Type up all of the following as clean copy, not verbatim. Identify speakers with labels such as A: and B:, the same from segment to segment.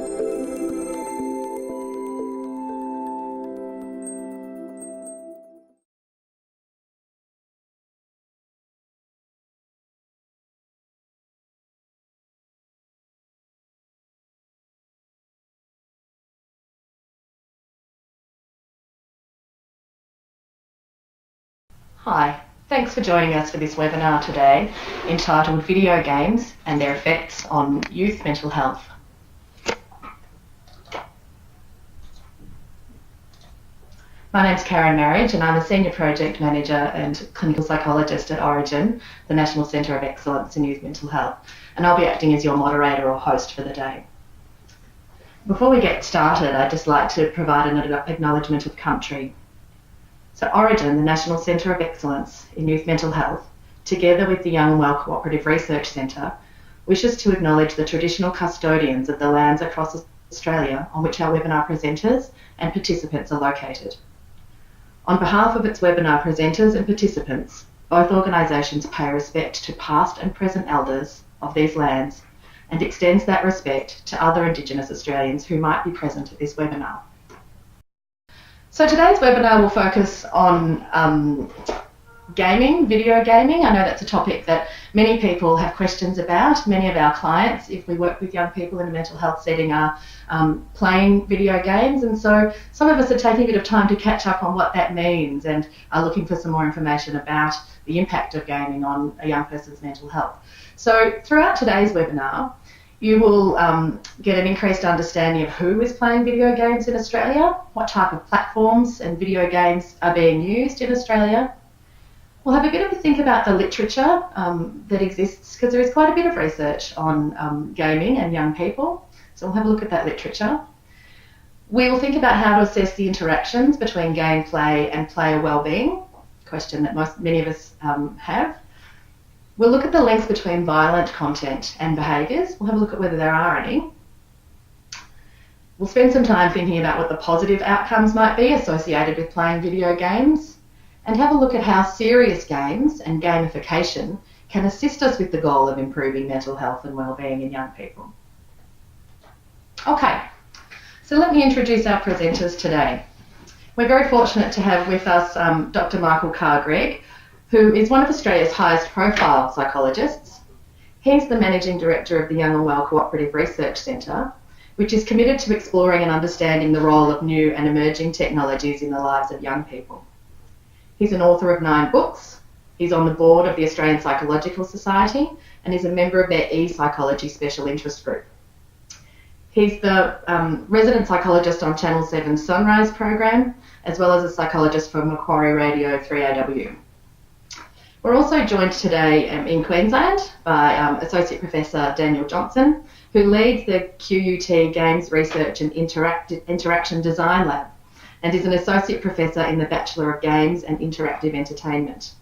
A: Hi, thanks for joining us for this webinar today entitled Video Games and Their Effects on Youth Mental Health. My name's Karen Marriage and I'm a Senior Project Manager and Clinical Psychologist at Orygen, the National Centre of Excellence in Youth Mental Health, and I'll be acting as your moderator or host for the day. Before we get started, I'd just like to provide an acknowledgement of country. So Orygen, the National Centre of Excellence in Youth Mental Health, together with the Young and Well Cooperative Research Centre, wishes to acknowledge the traditional custodians of the lands across Australia on which our webinar presenters and participants are located. On behalf of its webinar presenters and participants, both organisations pay respect to past and present elders of these lands and extends that respect to other Indigenous Australians who might be present at this webinar. So today's webinar will focus on gaming, video gaming. I know that's a topic that many people have questions about. Many of our clients, if we work with young people in a mental health setting, are playing video games, and so some of us are taking a bit of time to catch up on what that means and are looking for some more information about the impact of gaming on a young person's mental health. So throughout today's webinar, you will get an increased understanding of who is playing video games in Australia, what type of platforms and video games are being used in Australia. We'll have a bit of a think about the literature that exists, because there is quite a bit of research on gaming and young people, so we'll have a look at that literature. We will think about how to assess the interactions between gameplay and player wellbeing, a question that many of us have. We'll look at the links between violent content and behaviours. We'll have a look at whether there are any. We'll spend some time thinking about what the positive outcomes might be associated with playing video games, and have a look at how serious games and gamification can assist us with the goal of improving mental health and wellbeing in young people. Okay, so let me introduce our presenters today. We're very fortunate to have with us Dr. Michael Carr-Gregg, who is one of Australia's highest profile psychologists. He's the Managing Director of the Young and Well Cooperative Research Centre, which is committed to exploring and understanding the role of new and emerging technologies in the lives of young people. He's an author of 9 books. He's on the board of the Australian Psychological Society and is a member of their e-psychology special interest group. He's the resident psychologist on Channel 7's Sunrise program, as well as a psychologist for Macquarie Radio 3AW. We're also joined today in Queensland by Associate Professor Daniel Johnson, who leads the QUT Games Research and Interaction Design Lab and is an Associate Professor in the Bachelor of Games and Interactive Entertainment.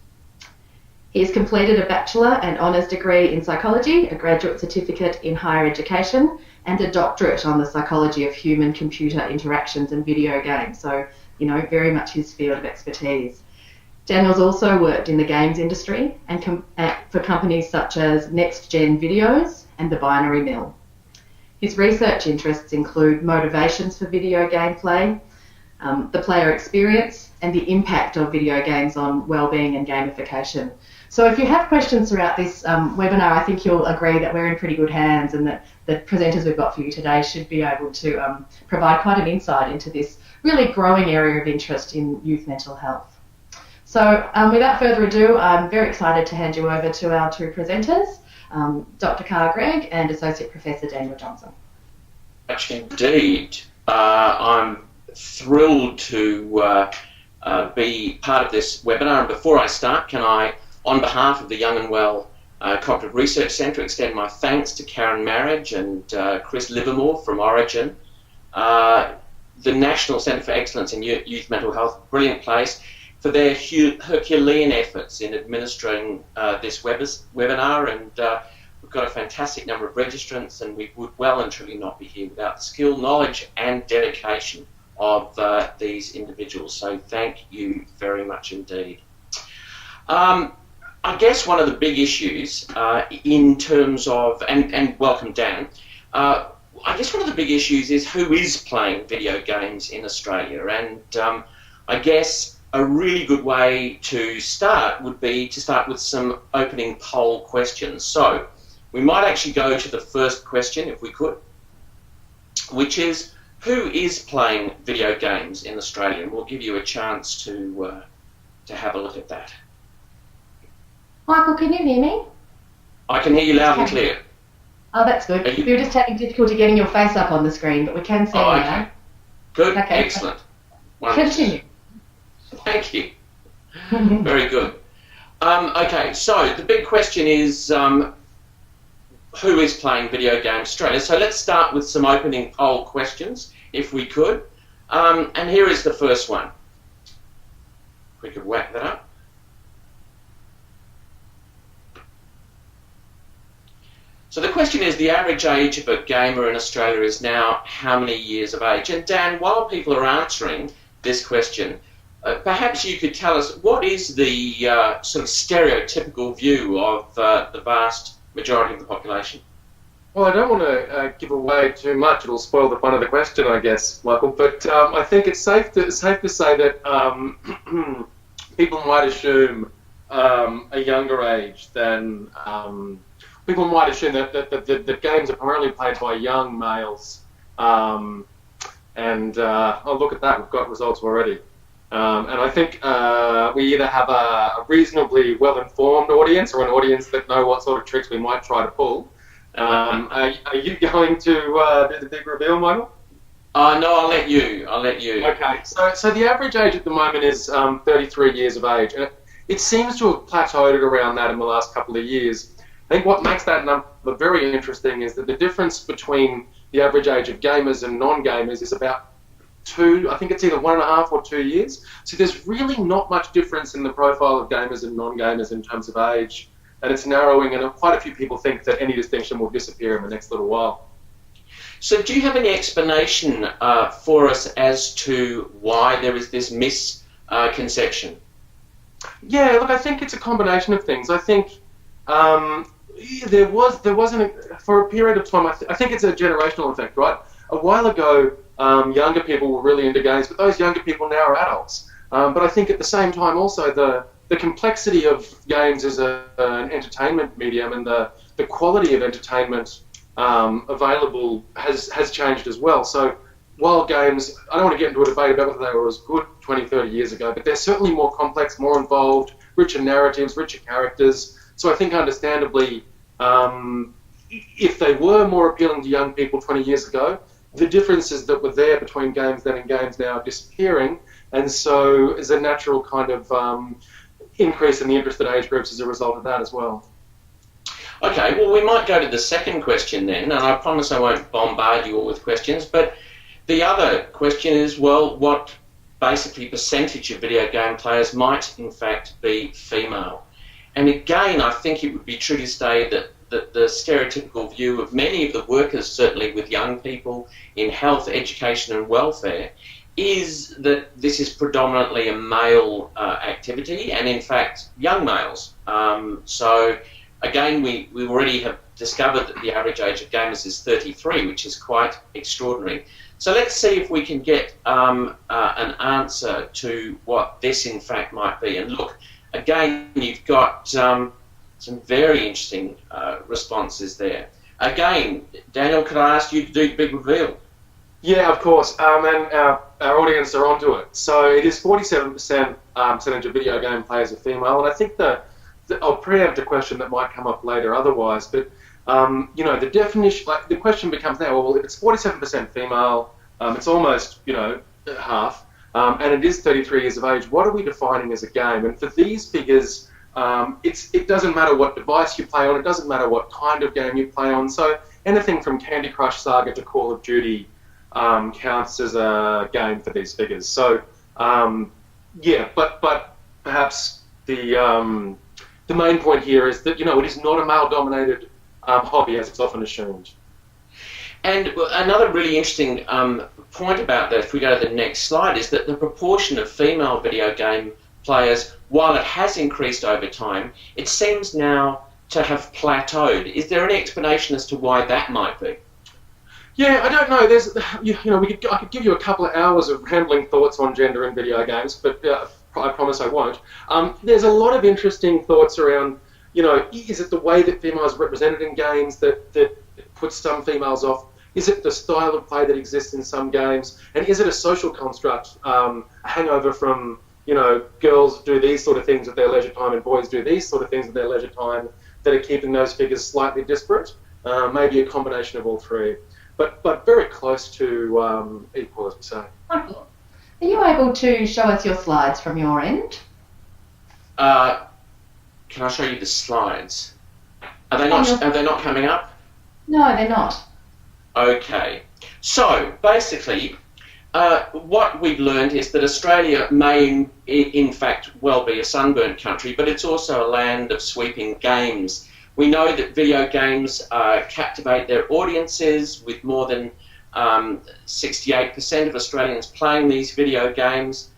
A: He has completed a Bachelor and Honours degree in Psychology, a Graduate Certificate in Higher Education, and a Doctorate on the Psychology of Human-Computer Interactions and Video Games, so, you know, very much his field of expertise. Daniel's also worked in the games industry and for companies such as Next Gen Videos and The Binary Mill. His research interests include motivations for video gameplay, the player experience, and the impact of video games on wellbeing and gamification. So if you have questions throughout this webinar, I think you'll agree that we're in pretty good hands and that the presenters we've got for you today should be able to provide quite an insight into this really growing area of interest in youth mental health. So without further ado, I'm very excited to hand you over to our 2 presenters, Dr. Carr-Gregg and Associate Professor Daniel Johnson.
B: Indeed. I'm thrilled to be part of this webinar. And before I start, can I, on behalf of the Young and Well Cooperative Research Centre, extend my thanks to Karen Marriage and Chris Livermore from Orygen. The National Centre for Excellence in Youth Mental Health, brilliant place, for their Herculean efforts in administering this webinar, and we've got a fantastic number of registrants, and we would well and truly not be here without the skill, knowledge and dedication of these individuals, so thank you very much indeed. I guess one of the big issues in terms of, and welcome Dan, I guess one of the big issues is who is playing video games in Australia, and I guess a really good way to start would be to start with some opening poll questions. So we might actually go to the first question, if we could, which is, who is playing video games in Australia? And we'll give you a chance to have a look at that.
A: Michael, can you hear me?
B: I can hear you loud and clear.
A: Oh, that's good. We were just having difficulty getting your face up on the screen, but we can see you now.
B: Good,
A: okay.
B: Excellent. Wonderful.
A: Continue.
B: Thank you. Very good. Okay, so the big question is, who is playing video games in Australia? So let's start with some opening poll questions, if we could. And here is the first one. If we could whack that up. So the question is, the average age of a gamer in Australia is now how many years of age? And Dan, while people are answering this question, perhaps you could tell us, what is the sort of stereotypical view of the vast majority of the population?
C: Well, I don't want to give away too much. It'll spoil the fun of the question, I guess, Michael. But I think it's safe to say that people might assume a younger age than... people might assume that games are primarily played by young males. Oh, look at that, we've got results already. And I think we either have a reasonably well-informed audience or an audience that know what sort of tricks we might try to pull. Are you going to do the big reveal, Michael?
B: No, I'll let you.
C: Okay, so the average age at the moment is 33 years of age. And it seems to have plateaued around that in the last couple of years. I think what makes that number very interesting is that the difference between the average age of gamers and non-gamers is about I think it's either 1.5 or 2 years. So there's really not much difference in the profile of gamers and non-gamers in terms of age, and it's narrowing, and quite a few people think that any distinction will disappear in the next little while.
B: So do you have any explanation for us as to why there is this misconception?
C: Yeah, look, I think it's a combination of things. I think there wasn't for a period of time. I think it's a generational effect, right? A while ago, younger people were really into games, but those younger people now are adults. But I think at the same time also the complexity of games as an entertainment medium and the quality of entertainment available has changed as well. So while games, I don't want to get into a debate about whether they were as good 20, 30 years ago, but they're certainly more complex, more involved, richer narratives, richer characters. So I think understandably, if they were more appealing to young people 20 years ago, the differences that were there between games then and games now are disappearing, and so is a natural kind of increase in the interested age groups as a result of that as well.
B: Okay, well, we might go to the second question then, and I promise I won't bombard you all with questions, but the other question is, well, what basically percentage of video game players might in fact be female? And again, I think it would be true to say that the stereotypical view of many of the workers, certainly with young people in health, education and welfare, is that this is predominantly a male activity, and in fact young males. So again, we already have discovered that the average age of gamers is 33, which is quite extraordinary. So let's see if we can get an answer to what this in fact might be. And look, again, you've got some very interesting responses there. Again, Daniel, could I ask you to do the big reveal?
C: Yeah, of course, and our audience are onto it. So it is 47% percentage of video game players are female, and I think I'll preempt a question that might come up later otherwise, but the definition, like the question becomes now, well, if it's 47% female, it's almost, half, and it is 33 years of age, what are we defining as a game? And for these figures, it doesn't matter what device you play on, it doesn't matter what kind of game you play on, so anything from Candy Crush Saga to Call of Duty counts as a game for these figures. So, but perhaps the main point here is that, it is not a male-dominated hobby, as it's often assumed.
B: And another really interesting point about that, if we go to the next slide, is that the proportion of female video game players, while it has increased over time, it seems now to have plateaued. Is there any explanation as to why that might be?
C: Yeah, I don't know. There's, I could give you a couple of hours of rambling thoughts on gender in video games, but I promise I won't. There's a lot of interesting thoughts around, is it the way that females are represented in games that puts some females off? Is it the style of play that exists in some games? And is it a social construct, a hangover from, girls do these sort of things at their leisure time and boys do these sort of things at their leisure time that are keeping those figures slightly disparate? Maybe a combination of all three. But very close to equal, as we say.
A: Wonderful. Are you able to show us your slides from your end?
B: Can I show you the slides? Are they not coming up?
A: No, they're not.
B: Okay. So basically, what we've learned is that Australia may, in fact, well be a sunburnt country, but it's also a land of sweeping games. We know that video games captivate their audiences, with more than 68% of Australians playing these video games.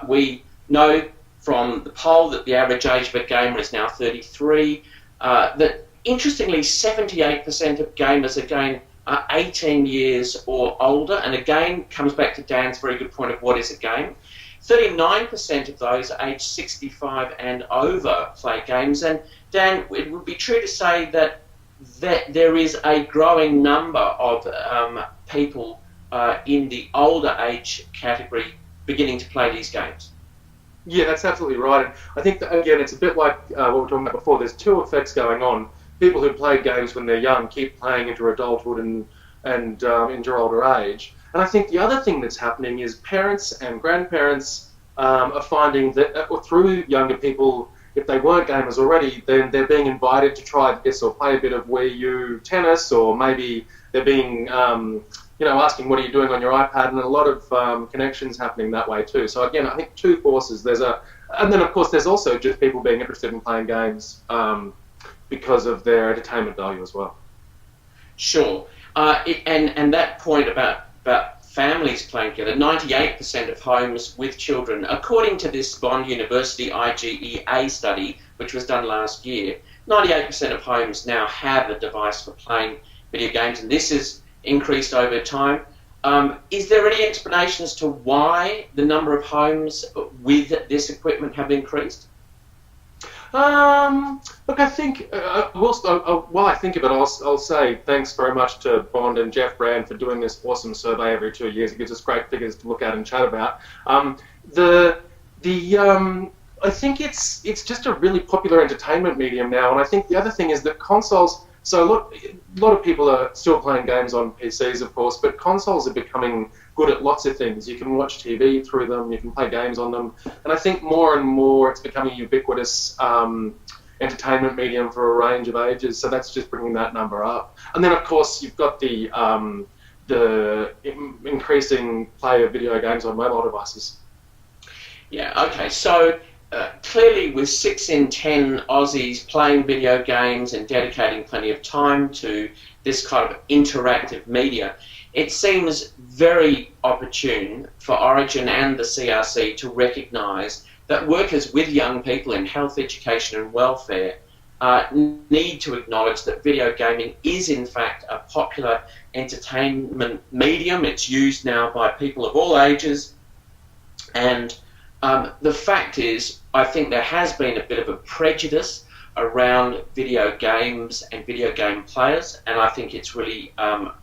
B: We know from the poll that the average age of a gamer is now 33. That interestingly, 78% of gamers again are 18 years or older, and again comes back to Dan's very good point of what is a game. 39% of those aged 65 and over play games, and Dan, it would be true to say that there is a growing number of people in the older age category beginning to play these games.
C: Yeah, that's absolutely right. And I think that, again, it's a bit like what we were talking about before. There's two effects going on. People who played games when they're young keep playing into adulthood and into older age. And I think the other thing that's happening is parents and grandparents are finding that through younger people, if they weren't gamers already, then they're being invited to try this or play a bit of Wii U tennis, or maybe they're being, asking what are you doing on your iPad, and a lot of connections happening that way too. So again, I think two forces. And then of course there's also just people being interested in playing games because of their entertainment value as well. Sure.
B: And that point about families playing together, 98% of homes with children, according to this Bond University IGEA study, which was done last year, 98% of homes now have a device for playing video games, and this has increased over time. Is there any explanation as to why the number of homes with this equipment have increased?
C: Look, I think, while I think of it, I'll say thanks very much to Bond and Jeff Brand for doing this awesome survey every 2 years. It gives us great figures to look at and chat about. I think it's just a really popular entertainment medium now, and I think the other thing is that consoles. So look, a lot of people are still playing games on PCs, of course, but consoles are becoming good at lots of things. You can watch TV through them, you can play games on them, and I think more and more it's becoming a ubiquitous entertainment medium for a range of ages, so that's just bringing that number up. And then, of course, you've got the increasing play of video games on mobile devices.
B: Yeah, okay, so clearly with 6 in 10 Aussies playing video games and dedicating plenty of time to this kind of interactive media, it seems very opportune for Orygen and the CRC to recognise that workers with young people in health, education and welfare need to acknowledge that video gaming is in fact a popular entertainment medium. It's used now by people of all ages, and the fact is, I think there has been a bit of a prejudice around video games and video game players, and I think it's really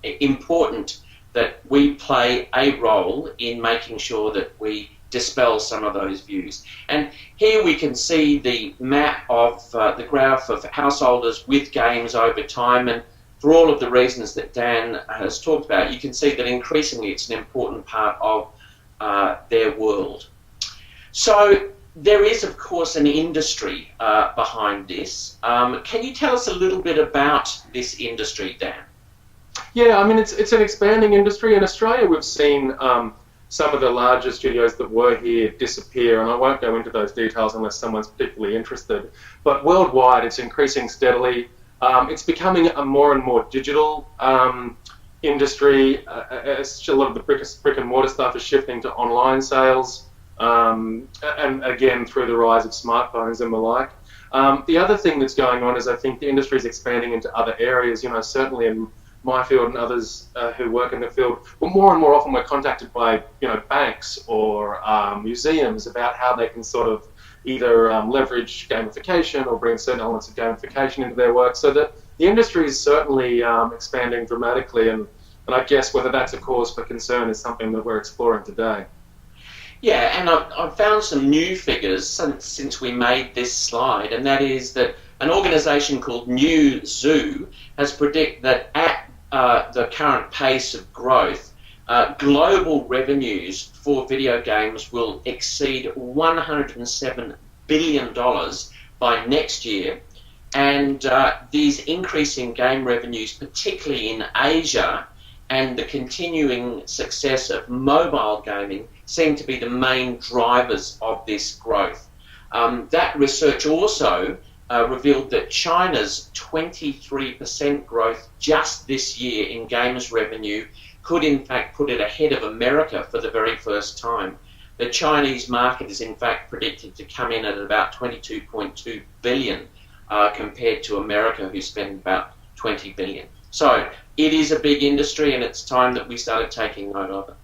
B: important that we play a role in making sure that we dispel some of those views. And here we can see the map of the graph of householders with games over time, and for all of the reasons that Dan has talked about, you can see that increasingly it's an important part of their world. So there is, of course, an industry behind this. Can you tell us a little bit about this industry, Dan?
C: Yeah, I mean, it's an expanding industry. In Australia, we've seen some of the larger studios that were here disappear, and I won't go into those details unless someone's particularly interested. But worldwide, it's increasing steadily. It's becoming a more and more digital industry. A lot of the brick and mortar stuff is shifting to online sales. And again, through the rise of smartphones and the like. The other thing that's going on is I think the industry is expanding into other areas. You know, certainly in my field and others who work in the field, well, more and more often we're contacted by banks or museums about how they can sort of either leverage gamification or bring certain elements of gamification into their work. So that the industry is certainly expanding dramatically, and I guess whether that's a cause for concern is something that we're exploring today.
B: Yeah, and I've found some new figures since we made this slide, and that is that an organisation called New Zoo has predicted that at the current pace of growth, global revenues for video games will exceed $107 billion by next year. And these increasing game revenues, particularly in Asia, and the continuing success of mobile gaming seem to be the main drivers of this growth. That research also revealed that China's 23% growth just this year in games revenue could in fact put it ahead of America for the very first time. The Chinese market is in fact predicted to come in at about 22.2 billion compared to America, who spend about 20 billion. So it is a big industry, and it's time that we started taking note of it.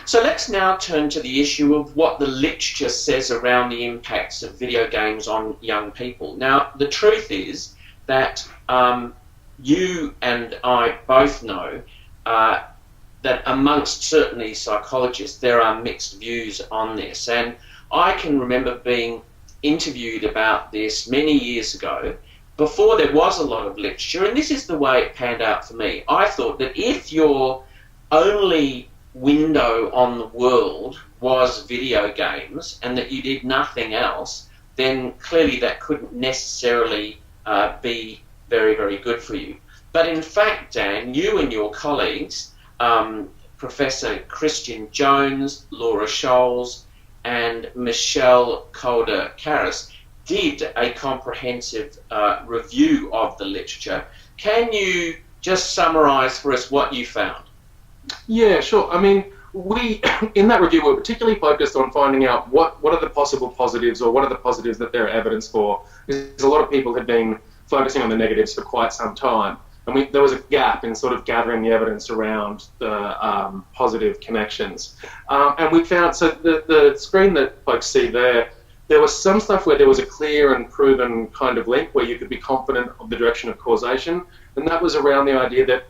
B: So let's now turn to the issue of what the literature says around the impacts of video games on young people. Now, the truth is that you and I both know that amongst certainly psychologists, there are mixed views on this. And I can remember being interviewed about this many years ago, before there was a lot of literature, and this is the way it panned out for me. I thought that if your only window on the world was video games and that you did nothing else, then clearly that couldn't necessarily be very, very good for you. But in fact, Dan, you and your colleagues, Professor Christian Jones, Laura Scholes, and Michelle Calder-Karras, did a comprehensive review of the literature. Can you just summarise for us what you found?
C: Yeah, sure. I mean, we, in that review, were particularly focused on finding out what are the possible positives, or what are the positives that there are evidence for, because a lot of people had been focusing on the negatives for quite some time. And there was a gap in sort of gathering the evidence around the positive connections. And we found, so the screen that folks see there was some stuff where there was a clear and proven kind of link where you could be confident of the direction of causation. And that was around the idea that,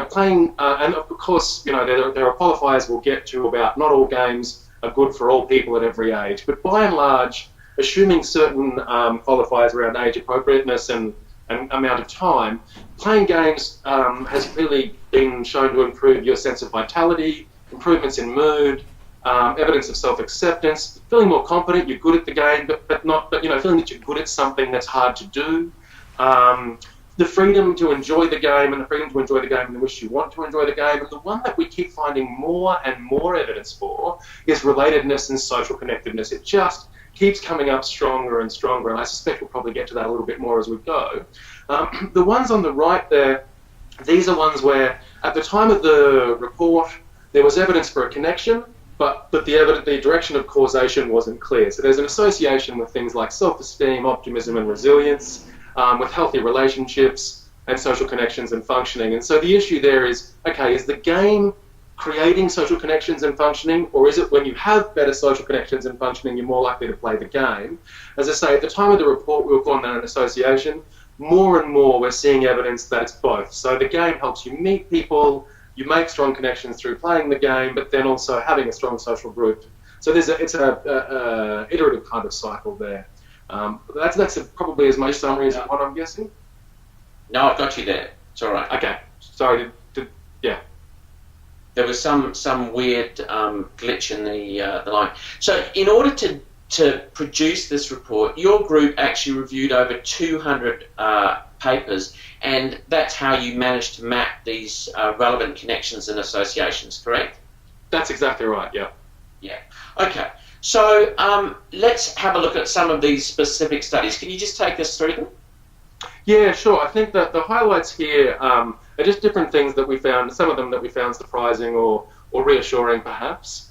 C: playing, and of course, there are qualifiers we'll get to about not all games are good for all people at every age. But by and large, assuming certain qualifiers around age appropriateness and amount of time, playing games has clearly been shown to improve your sense of vitality, improvements in mood, evidence of self-acceptance, feeling more confident, you're good at the game, but feeling that you're good at something that's hard to do. The freedom to enjoy the game, and the freedom to enjoy the game in which you want to enjoy the game. And the one that we keep finding more and more evidence for is relatedness and social connectedness. It just keeps coming up stronger and stronger, and I suspect we'll probably get to that a little bit more as we go. The ones on the right there, these are ones where at the time of the report there was evidence for a connection, but the direction of causation wasn't clear. So there's an association with things like self-esteem, optimism and resilience, with healthy relationships and social connections and functioning. And so the issue there is, okay, is the game creating social connections and functioning, or is it when you have better social connections and functioning, you're more likely to play the game? As I say, at the time of the report, we were calling that an association. More and more, we're seeing evidence that it's both. So the game helps you meet people, you make strong connections through playing the game, but then also having a strong social group. So it's a iterative kind of cycle there. That's probably as much summary as what I'm guessing.
B: No, I've got you there. It's all right.
C: Okay. Sorry. Yeah.
B: There was some weird glitch in the line. So in order to produce this report, your group actually reviewed over 200 papers, and that's how you managed to map these relevant connections and associations, correct?
C: That's exactly right, yeah.
B: Yeah. Okay. So let's have a look at some of these specific studies. Can you just take us through them?
C: Yeah, sure. I think that the highlights here are just different things that we found, some of them that we found surprising or reassuring perhaps.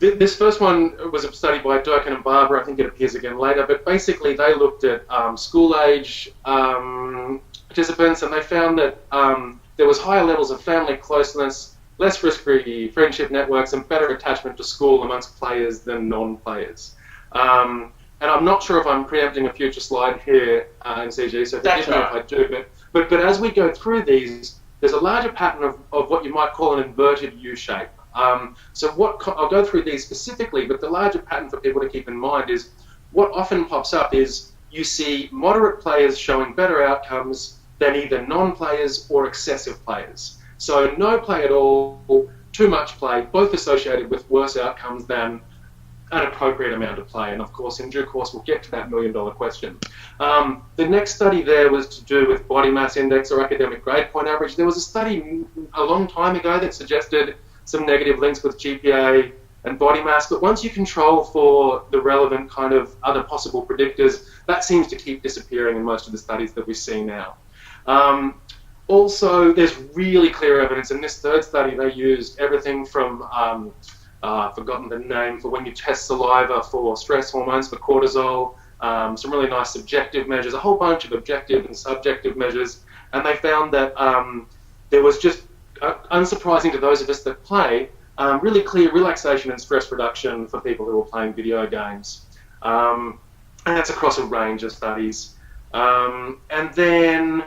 C: This first one was a study by Durkin and Barber. I think it appears again later. But basically, they looked at school-age participants, and they found that there was higher levels of family closeness, less risk-free friendship networks, and better attachment to school amongst players than non-players. And I'm not sure if I'm preempting a future slide here in CG, so forgive me if I do. But as we go through these, there's a larger pattern of what you might call an inverted U shape. So I'll go through these specifically, but the larger pattern for people to keep in mind is what often pops up is you see moderate players showing better outcomes than either non-players or excessive players. So no play at all, too much play, both associated with worse outcomes than an appropriate amount of play. And of course, in due course, we'll get to that million-dollar question. The next study there was to do with body mass index or academic grade point average. There was a study a long time ago that suggested some negative links with GPA and body mass, but once you control for the relevant kind of other possible predictors, that seems to keep disappearing in most of the studies that we see now. Also, there's really clear evidence. In this third study, they used everything from, I've forgotten the name, for when you test saliva for stress hormones, for cortisol, some really nice subjective measures, a whole bunch of objective and subjective measures, and they found that there was just, unsurprising to those of us that play, really clear relaxation and stress reduction for people who are playing video games. And that's across a range of studies. And then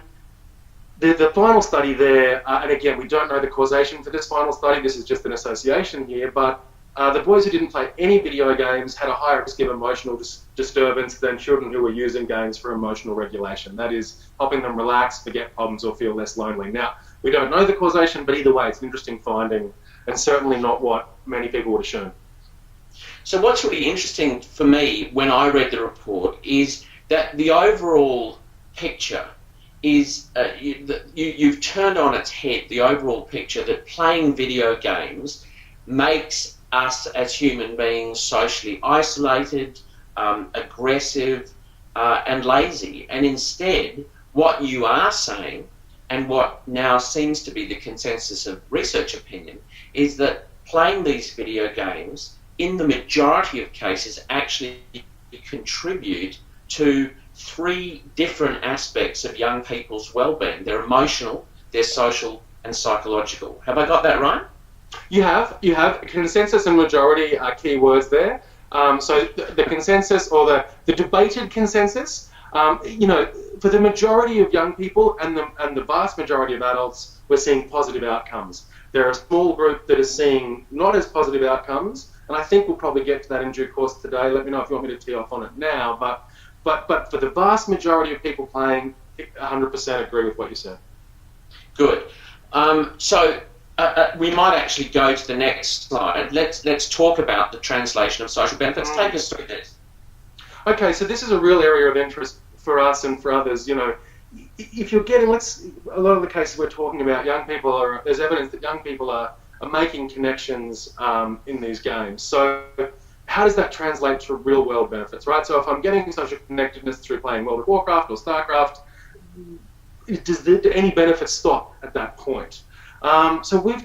C: the final study there, and again, we don't know the causation for this final study, this is just an association here, but the boys who didn't play any video games had a higher risk of emotional disturbance than children who were using games for emotional regulation. That is, helping them relax, forget problems, or feel less lonely. Now, we don't know the causation, but either way, it's an interesting finding, and certainly not what many people would assume.
B: So what's really interesting for me when I read the report is that the overall picture is, you've turned on its head the overall picture that playing video games makes us as human beings socially isolated, aggressive, and lazy. And instead, what you are saying, and what now seems to be the consensus of research opinion, is that playing these video games, in the majority of cases, actually contribute to three different aspects of young people's well-being. They're emotional, they're social, and psychological. Have I got that right?
C: You have. Consensus and majority are key words there. So the consensus, or the debated consensus, for the majority of young people and the vast majority of adults, we're seeing positive outcomes. There are a small group that is seeing not as positive outcomes, and I think we'll probably get to that in due course today. Let me know if you want me to tee off on it now. But for the vast majority of people playing, 100% agree with what you said.
B: Good. So we might actually go to the next slide. Let's talk about the translation of social benefits. Take us through this.
C: Okay, so this is a real area of interest for us and for others. If you're getting, a lot of the cases we're talking about, there's evidence that young people are making connections in these games. So how does that translate to real world benefits, right? So if I'm getting social connectedness through playing World of Warcraft or StarCraft, do any benefits stop at that point? So we've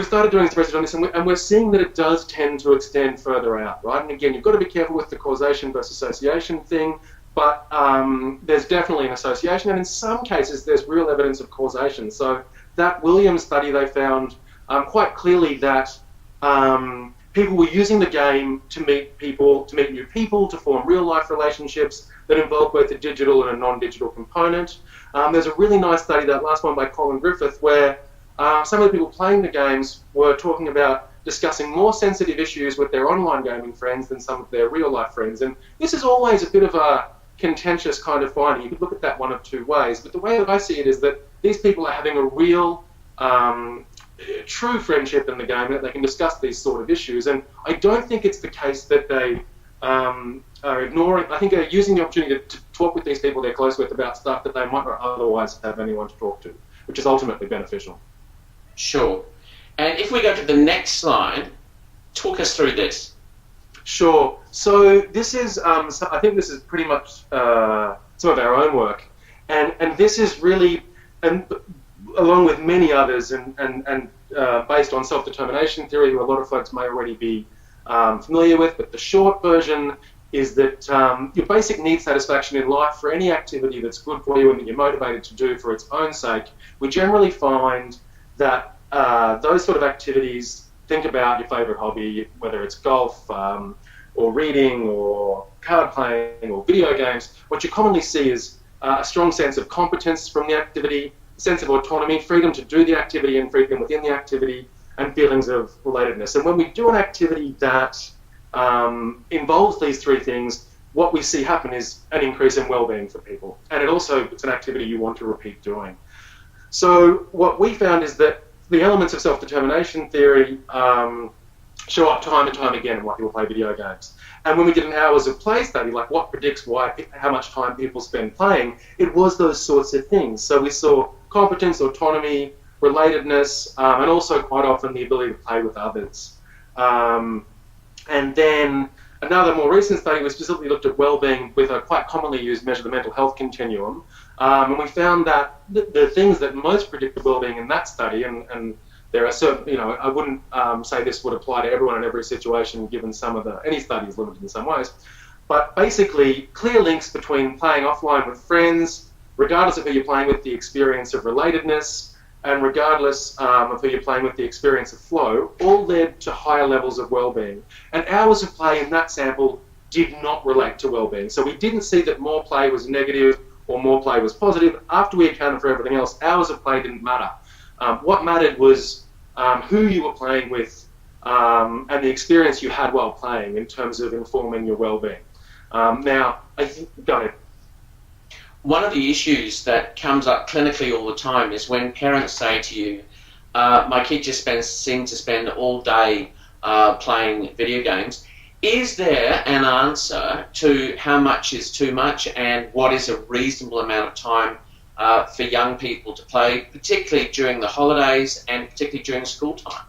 C: started doing some research on this, and we're seeing that it does tend to extend further out, right? And again, you've got to be careful with the causation versus association thing, but there's definitely an association, and in some cases, there's real evidence of causation. So that Williams study, they found quite clearly that people were using the game to meet new people, to form real-life relationships that involve both a digital and a non-digital component. There's a really nice study, that last one by Colin Griffith, where some of the people playing the games were talking about discussing more sensitive issues with their online gaming friends than some of their real-life friends. And this is always a bit of a contentious kind of finding. You could look at that one of two ways. But the way that I see it is that these people are having a real, true friendship in the game, that they can discuss these sort of issues. And I don't think it's the case that they are ignoring. I think they're using the opportunity to talk with these people they're close with about stuff that they might not otherwise have anyone to talk to, which is ultimately beneficial. Sure.
B: And if we go to the next slide, talk us through this.
C: Sure. So this is, I think this is pretty much some of our own work, and this is really, and along with many others, and based on self-determination theory, who a lot of folks may already be familiar with, but the short version is that your basic need satisfaction in life for any activity that's good for you and that you're motivated to do for its own sake, we generally find that those sort of activities, think about your favourite hobby, whether it's golf or reading or card playing or video games, what you commonly see is a strong sense of competence from the activity, a sense of autonomy, freedom to do the activity and freedom within the activity, and feelings of relatedness. And when we do an activity that involves these three things, what we see happen is an increase in well-being for people. And it's an activity you want to repeat doing. So what we found is that the elements of self-determination theory show up time and time again in why people play video games. And when we did an hours of play study, like what predicts how much time people spend playing, it was those sorts of things. So we saw competence, autonomy, relatedness, and also quite often the ability to play with others. And then another more recent study was specifically looked at well-being with a quite commonly used measure, the mental health continuum. And we found that the things that most predicted well-being in that study, and there are certain, I wouldn't say this would apply to everyone in every situation, given any study is limited in some ways, but basically clear links between playing offline with friends, regardless of who you're playing with, the experience of relatedness, and regardless of who you're playing with, the experience of flow, all led to higher levels of well-being. And hours of play in that sample did not relate to well-being. So we didn't see that more play was negative or more play was positive. After we accounted for everything else, hours of play didn't matter. What mattered was who you were playing with and the experience you had while playing in terms of informing your well-being. Now, go ahead.
B: One of the issues that comes up clinically all the time is when parents say to you, my kid just seems to spend all day playing video games. Is there an answer to how much is too much and what is a reasonable amount of time for young people to play, particularly during the holidays and particularly during school time?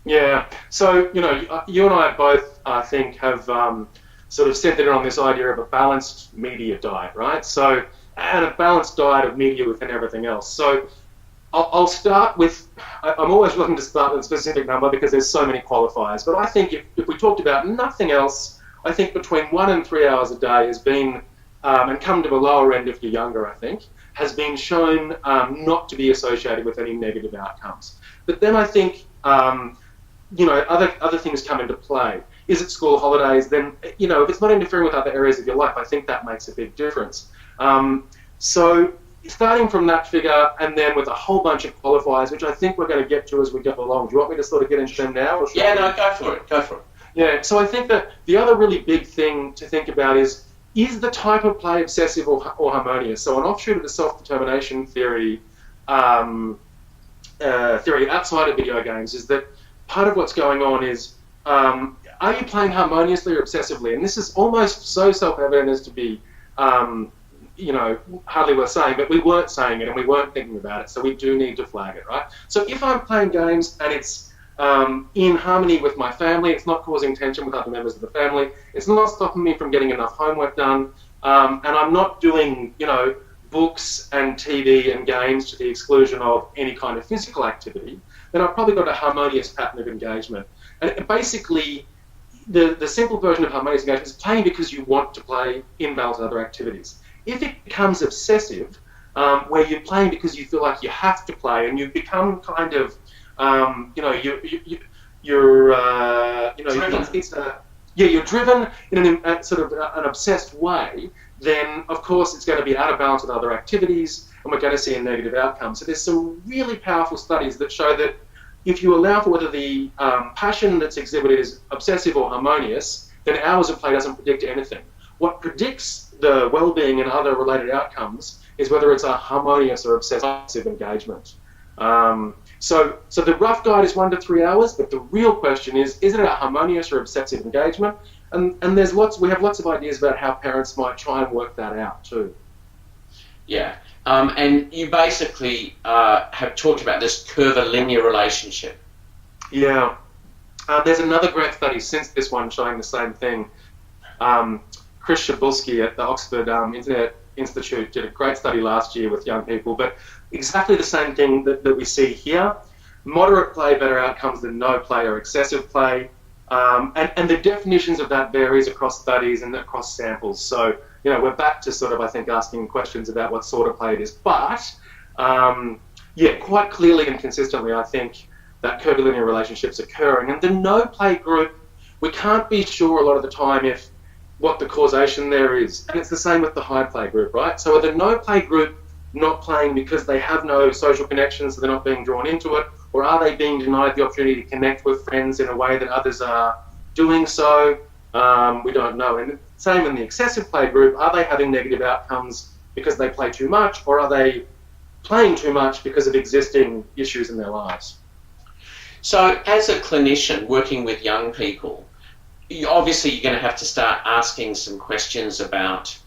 C: Yeah, so, you and I both, I think, have sort of centered on this idea of a balanced media diet, right? So, and a balanced diet of media within everything else. So I'll start with, I'm always looking to start with a specific number because there's so many qualifiers, but I think if we talked about nothing else, I think between 1 and 3 hours a day has been, and come to the lower end if you're younger, I think, has been shown not to be associated with any negative outcomes. But then I think, other things come into play. Is it school holidays? Then, if it's not interfering with other areas of your life, I think that makes a big difference. So starting from that figure and then with a whole bunch of qualifiers, which I think we're going to get to as we go along. Do you want me to sort of get into them now?
B: Yeah, no, go for it.
C: Yeah, so I think that the other really big thing to think about is the type of play obsessive or harmonious? So an offshoot of the self-determination theory outside of video games is that part of what's going on is, are you playing harmoniously or obsessively? And this is almost so self-evident as to be, hardly worth saying, but we weren't saying it and we weren't thinking about it, so we do need to flag it, right? So if I'm playing games and it's in harmony with my family, it's not causing tension with other members of the family, it's not stopping me from getting enough homework done, and I'm not doing, books and TV and games to the exclusion of any kind of physical activity, then I've probably got a harmonious pattern of engagement. And basically, the simple version of harmonious engagement is playing because you want to play in balance with other activities. If it becomes obsessive, where you're playing because you feel like you have to play and you become kind of, you're driven in sort of an obsessed way, then of course it's going to be out of balance with other activities and we're going to see a negative outcome. So there's some really powerful studies that show that if you allow for whether the passion that's exhibited is obsessive or harmonious, then hours of play doesn't predict anything. What predicts the well-being and other related outcomes is whether it's a harmonious or obsessive engagement. So the rough guide is 1 to 3 hours, but the real question is it a harmonious or obsessive engagement? And we have lots of ideas about how parents might try and work that out too.
B: Yeah, and you basically have talked about this curvilinear relationship.
C: Yeah, there's another great study since this one showing the same thing. Chris Chabulski at the Oxford Internet Institute did a great study last year with young people, but exactly the same thing that we see here. Moderate play, better outcomes than no play or excessive play. And the definitions of that varies across studies and across samples. So, we're back to sort of, I think, asking questions about what sort of play it is. But, quite clearly and consistently, I think that curvilinear relationship's occurring. And the no play group, we can't be sure a lot of the time if what the causation there is. And it's the same with the high play group, right? So are the no play group not playing because they have no social connections, so they're not being drawn into it? Or are they being denied the opportunity to connect with friends in a way that others are doing so? We don't know. And same in the excessive play group, are they having negative outcomes because they play too much, or are they playing too much because of existing issues in their lives?
B: So as a clinician working with young people, obviously you're going to have to start asking some questions about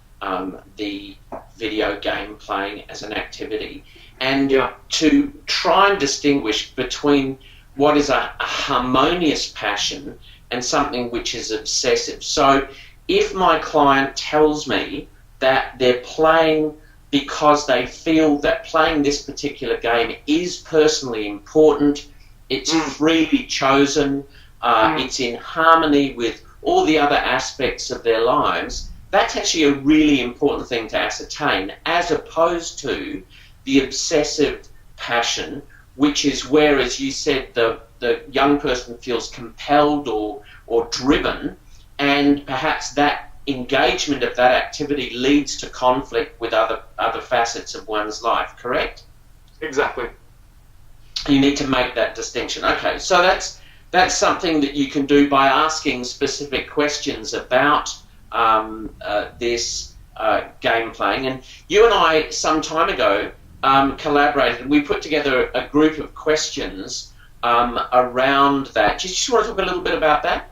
B: the video game playing as an activity, and to try and distinguish between what is a harmonious passion and something which is obsessive. So if my client tells me that they're playing because they feel that playing this particular game is personally important, it's freely chosen, it's in harmony with all the other aspects of their lives, that's actually a really important thing to ascertain, as opposed to the obsessive passion, which is where, as you said, the young person feels compelled or driven, and perhaps that engagement of that activity leads to conflict with other facets of one's life, correct?
C: Exactly.
B: You need to make that distinction. Okay, so that's something that you can do by asking specific questions about this game playing. And you and I, some time ago, collaborated. We put together a group of questions around that. Do you just want to talk a little bit about that?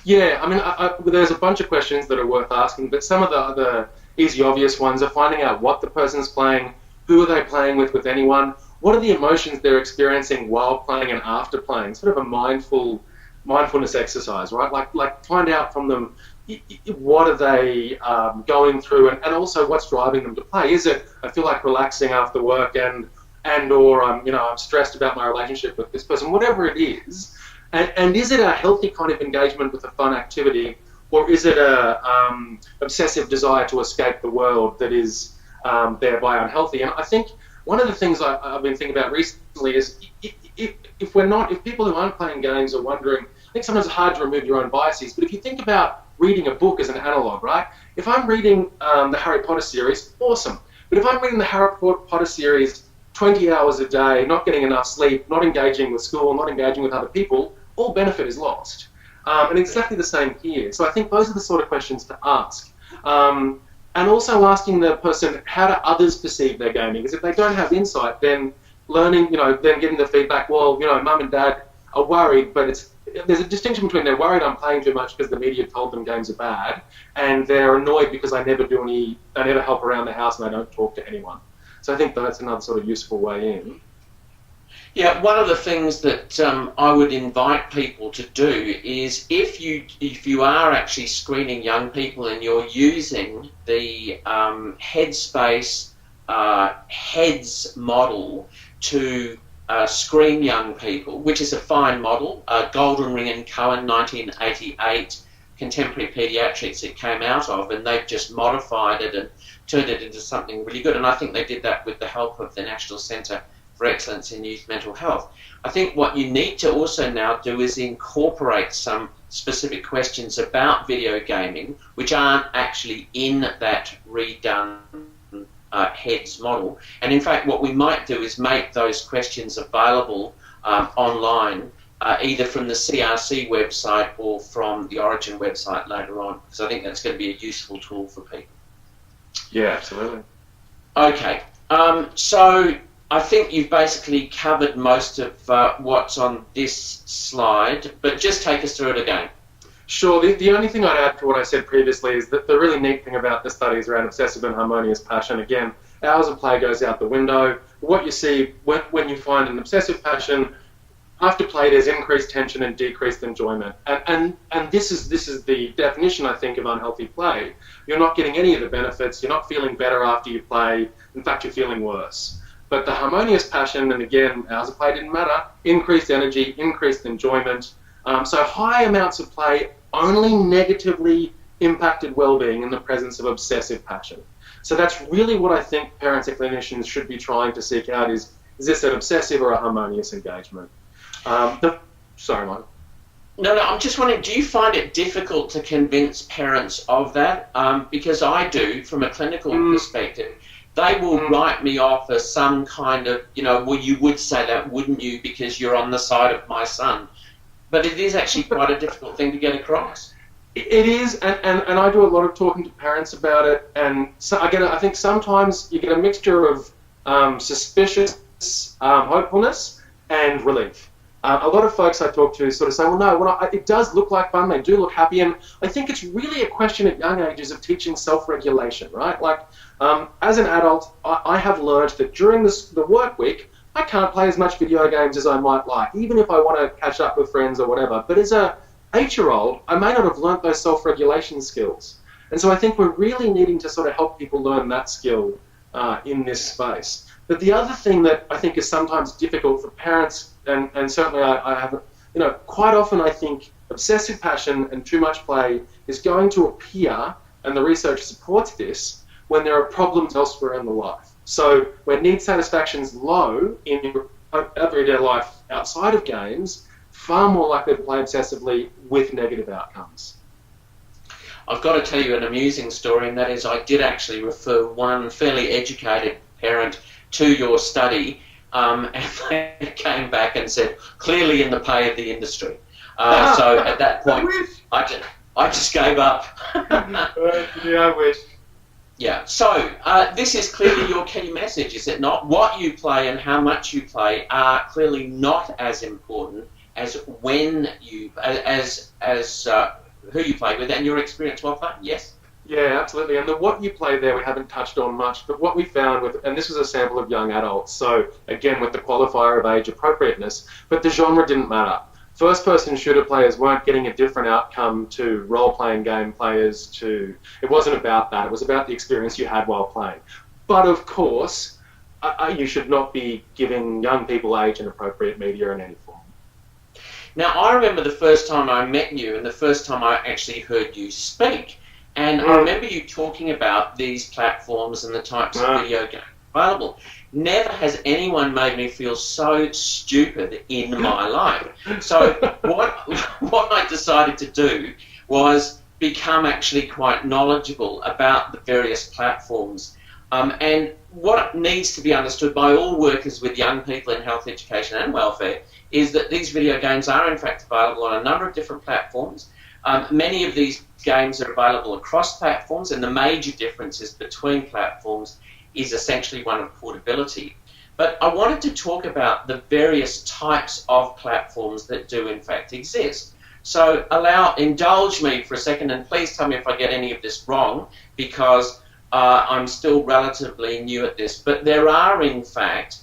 C: Yeah, I mean, there's a bunch of questions that are worth asking, but some of the other easy, obvious ones are finding out what the person's playing, who are they playing with anyone, what are the emotions they're experiencing while playing and after playing, sort of a mindfulness exercise, right? Like find out from them what are they going through, and also what's driving them to play. Is it, I feel like relaxing after work or I'm stressed about my relationship with this person, whatever it is. And is it a healthy kind of engagement with a fun activity, or is it a obsessive desire to escape the world that is thereby unhealthy? And I think one of the things I've been thinking about recently is if people who aren't playing games are wondering, I think sometimes it's hard to remove your own biases, but if you think about reading a book as an analog, right? If I'm reading the Harry Potter series, awesome. But if I'm reading the Harry Potter series 20 hours a day, not getting enough sleep, not engaging with school, not engaging with other people, all benefit is lost. And exactly the same here. So I think those are the sort of questions to ask. And also asking the person, how do others perceive their gaming? Because if they don't have insight, then learning, then getting the feedback, well, mum and dad are worried, but there's a distinction between they're worried I'm playing too much because the media told them games are bad, and they're annoyed because I never help around the house and I don't talk to anyone. So I think that's another sort of useful way in.
B: Yeah, one of the things that I would invite people to do is if you are actually screening young people and you're using the Headspace HEADS model to screen young people, which is a fine model, Golden Ring and Cohen, 1988, Contemporary Pediatrics it came out of, and they've just modified it and turned it into something really good. And I think they did that with the help of the National Centre for Excellence in Youth Mental Health. I think what you need to also now do is incorporate some specific questions about video gaming, which aren't actually in that redone HEADS model. And in fact, what we might do is make those questions available online, either from the CRC website or from the Orygen website later on, because I think that's going to be a useful tool for people.
C: Yeah, absolutely.
B: Okay, so I think you've basically covered most of what's on this slide, but just take us through it again.
C: Sure. The only thing I'd add to what I said previously is that the really neat thing about the studies around obsessive and harmonious passion, again, hours of play goes out the window. What you see when you find an obsessive passion, after play, there's increased tension and decreased enjoyment. And this is the definition, I think, of unhealthy play. You're not getting any of the benefits. You're not feeling better after you play. In fact, you're feeling worse. But the harmonious passion, and again, hours of play didn't matter, increased energy, increased enjoyment. So high amounts of play only negatively impacted well-being in the presence of obsessive passion. So that's really what I think parents and clinicians should be trying to seek out is this an obsessive or a harmonious engagement? Sorry, Mike.
B: No, I'm just wondering, do you find it difficult to convince parents of that? Because I do, from a clinical perspective. They will write me off as some kind of, well, you would say that, wouldn't you, because you're on the side of my son. But it is actually quite a difficult thing to get across.
C: It is, and I do a lot of talking to parents about it, and so I think sometimes you get a mixture of suspicious hopefulness and relief. A lot of folks I talk to sort of say, well, no, it does look like fun, they do look happy, and I think it's really a question at young ages of teaching self-regulation, right? Like, as an adult, I have learned that during the work week, I can't play as much video games as I might like, even if I want to catch up with friends or whatever. But as a 8-year-old, I may not have learnt those self-regulation skills. And so I think we're really needing to sort of help people learn that skill in this space. But the other thing that I think is sometimes difficult for parents, and certainly I have, quite often I think obsessive passion and too much play is going to appear, and the research supports this, when there are problems elsewhere in the life. So when need satisfaction is low in your everyday life outside of games, far more likely to play obsessively with negative outcomes.
B: I've got to tell you an amusing story, and that is I did actually refer one fairly educated parent to your study, and they came back and said, clearly in the pay of the industry. So at that point, I just gave up.
C: Yeah, I wish.
B: Yeah, so this is clearly your key message, is it not? What you play and how much you play are clearly not as important as when you, as who you play with and your experience while playing, yes?
C: Yeah, absolutely. And the what you play there we haven't touched on much, but what we found with, and this was a sample of young adults, so again with the qualifier of age appropriateness, but the genre didn't matter. First-person shooter players weren't getting a different outcome to role-playing game players to... It wasn't about that. It was about the experience you had while playing. But, of course, you should not be giving young people age and appropriate media in any form.
B: Now, I remember the first time I met you and the first time I actually heard you speak. And I remember you talking about these platforms and the types of video games available. Never has anyone made me feel so stupid in my life. So what I decided to do was become actually quite knowledgeable about the various platforms. And what needs to be understood by all workers with young people in health, education and welfare is that these video games are in fact available on a number of different platforms. Many of these games are available across platforms, and the major differences between platforms is essentially one of portability. But I wanted to talk about the various types of platforms that do in fact exist. So indulge me for a second, and please tell me if I get any of this wrong, because I'm still relatively new at this. But there are in fact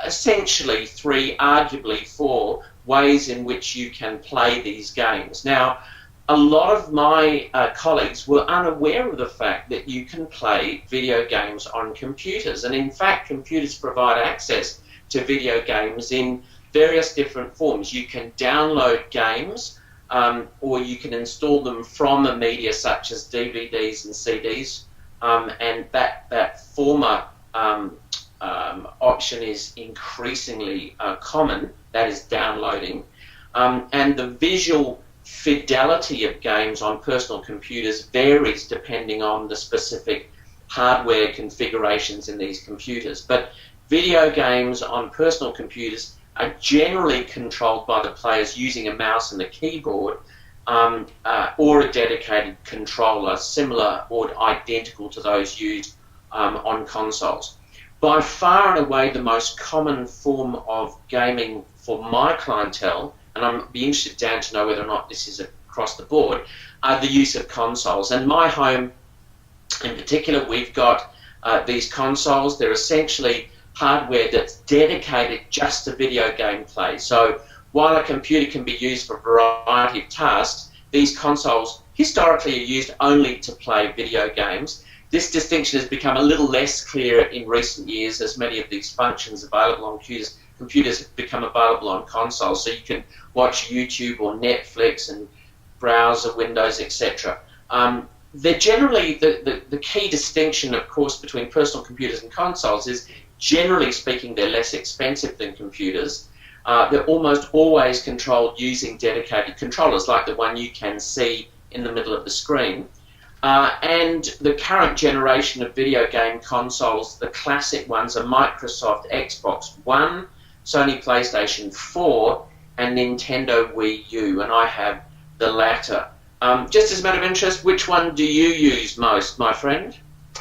B: essentially three, arguably four, ways in which you can play these games. Now, a lot of my colleagues were unaware of the fact that you can play video games on computers. And in fact, computers provide access to video games in various different forms. You can download games, or you can install them from a media such as DVDs and CDs. And that former option is increasingly common, that is downloading. And the visual fidelity of games on personal computers varies depending on the specific hardware configurations in these computers. But video games on personal computers are generally controlled by the players using a mouse and a keyboard, or a dedicated controller similar or identical to those used on consoles. By far and away the most common form of gaming for my clientele, and I'm be interested, Dan, to know whether or not this is across the board, are the use of consoles. And my home in particular, we've got these consoles. They're essentially hardware that's dedicated just to video game play. So while a computer can be used for a variety of tasks, these consoles historically are used only to play video games. This distinction has become a little less clear in recent years as many of these functions available on computers have become available on consoles. So you can watch YouTube or Netflix and browser windows, etc. They're generally, the key distinction, of course, between personal computers and consoles is, generally speaking, they're less expensive than computers. They're almost always controlled using dedicated controllers, like the one you can see in the middle of the screen. And the current generation of video game consoles, the classic ones, are Microsoft Xbox One, Sony PlayStation 4, and Nintendo Wii U, and I have the latter. Just as a matter of interest, which one do you use most, my friend?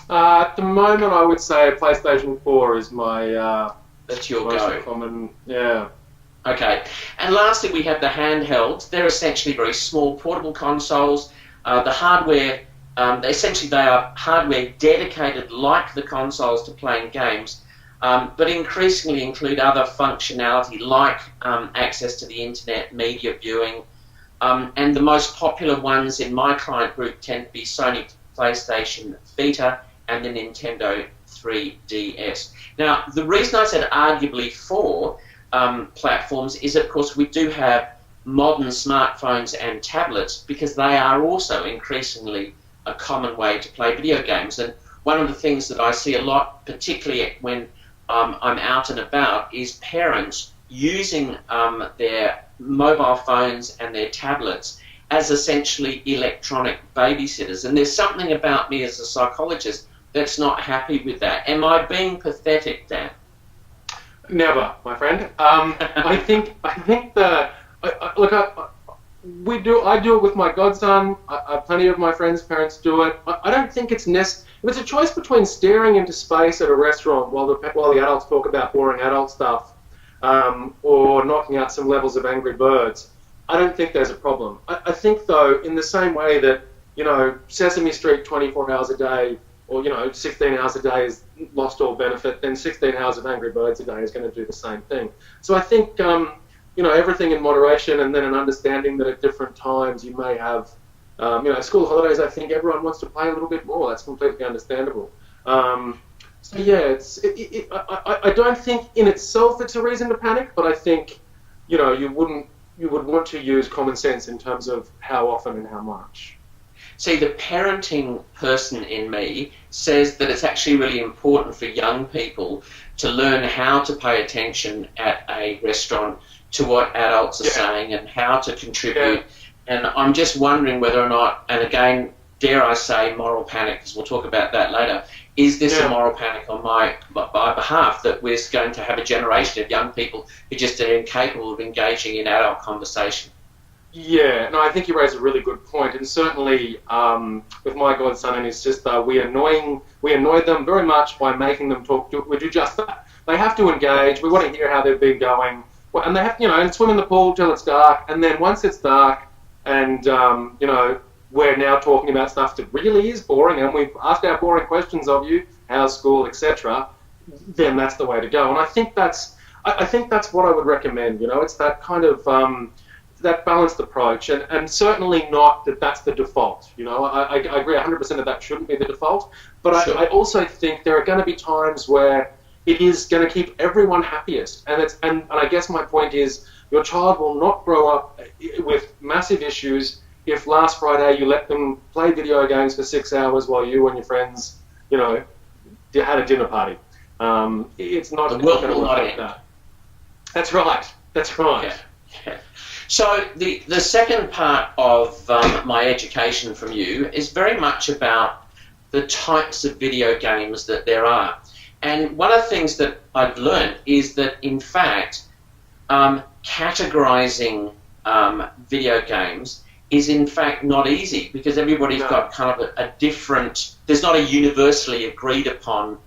C: At the moment, I would say PlayStation 4 is my
B: that's your
C: most
B: go.
C: common. Yeah.
B: Okay, and lastly we have the handhelds. They're essentially very small portable consoles. The hardware, essentially they are hardware dedicated like the consoles to playing games, but increasingly include other functionality like access to the internet, media viewing, and the most popular ones in my client group tend to be Sony PlayStation Vita and the Nintendo 3DS. Now, the reason I said arguably for platforms is, of course, we do have modern smartphones and tablets because they are also increasingly a common way to play video games. And one of the things that I see a lot, particularly when I'm out and about, is parents using their mobile phones and their tablets as essentially electronic babysitters. And there's something about me as a psychologist that's not happy with that. Am I being pathetic, Dan?
C: Never, my friend. I think I do it with my godson. Plenty of my friends' parents do it. I don't think it's necessary. If it's a choice between staring into space at a restaurant while the adults talk about boring adult stuff, or knocking out some levels of Angry Birds, I don't think there's a problem. I think, though, in the same way that, Sesame Street 24 hours a day, or 16 hours a day is lost all benefit, then 16 hours of Angry Birds a day is going to do the same thing. So I think everything in moderation, and then an understanding that at different times you may have school holidays. I think everyone wants to play a little bit more. That's completely understandable. So yeah, I don't think in itself it's a reason to panic, but I think you would want to use common sense in terms of how often and how much.
B: See, the parenting person in me says that it's actually really important for young people to learn how to pay attention at a restaurant to what adults are saying and how to contribute. And I'm just wondering whether or not, and again, dare I say moral panic, because we'll talk about that later, is this a moral panic on my behalf that we're going to have a generation of young people who just are incapable of engaging in adult conversation?
C: Yeah, no, I think you raise a really good point, and certainly with my godson and his sister, we annoy them very much by making them talk. We do just that. They have to engage. We want to hear how they've been going, and they have, and swim in the pool till it's dark, and then once it's dark, and we're now talking about stuff that really is boring, and we've asked our boring questions of you, how's school, etc. Then that's the way to go, and I think that's what I would recommend. It's that kind of that balanced approach, and certainly not that that's the default. I agree 100% that shouldn't be the default, but sure. I also think there are going to be times where it is going to keep everyone happiest, and I guess my point is your child will not grow up with massive issues if last Friday you let them play video games for 6 hours while you and your friends, had a dinner party. It's not
B: the world
C: going to
B: will
C: look
B: not
C: like
B: end.
C: that. That's right.
B: Yeah. So the second part of my education from you is very much about the types of video games that there are. And one of the things that I've learned is that, in fact, categorizing video games is, in fact, not easy because everybody's got kind of a different, there's not a universally agreed upon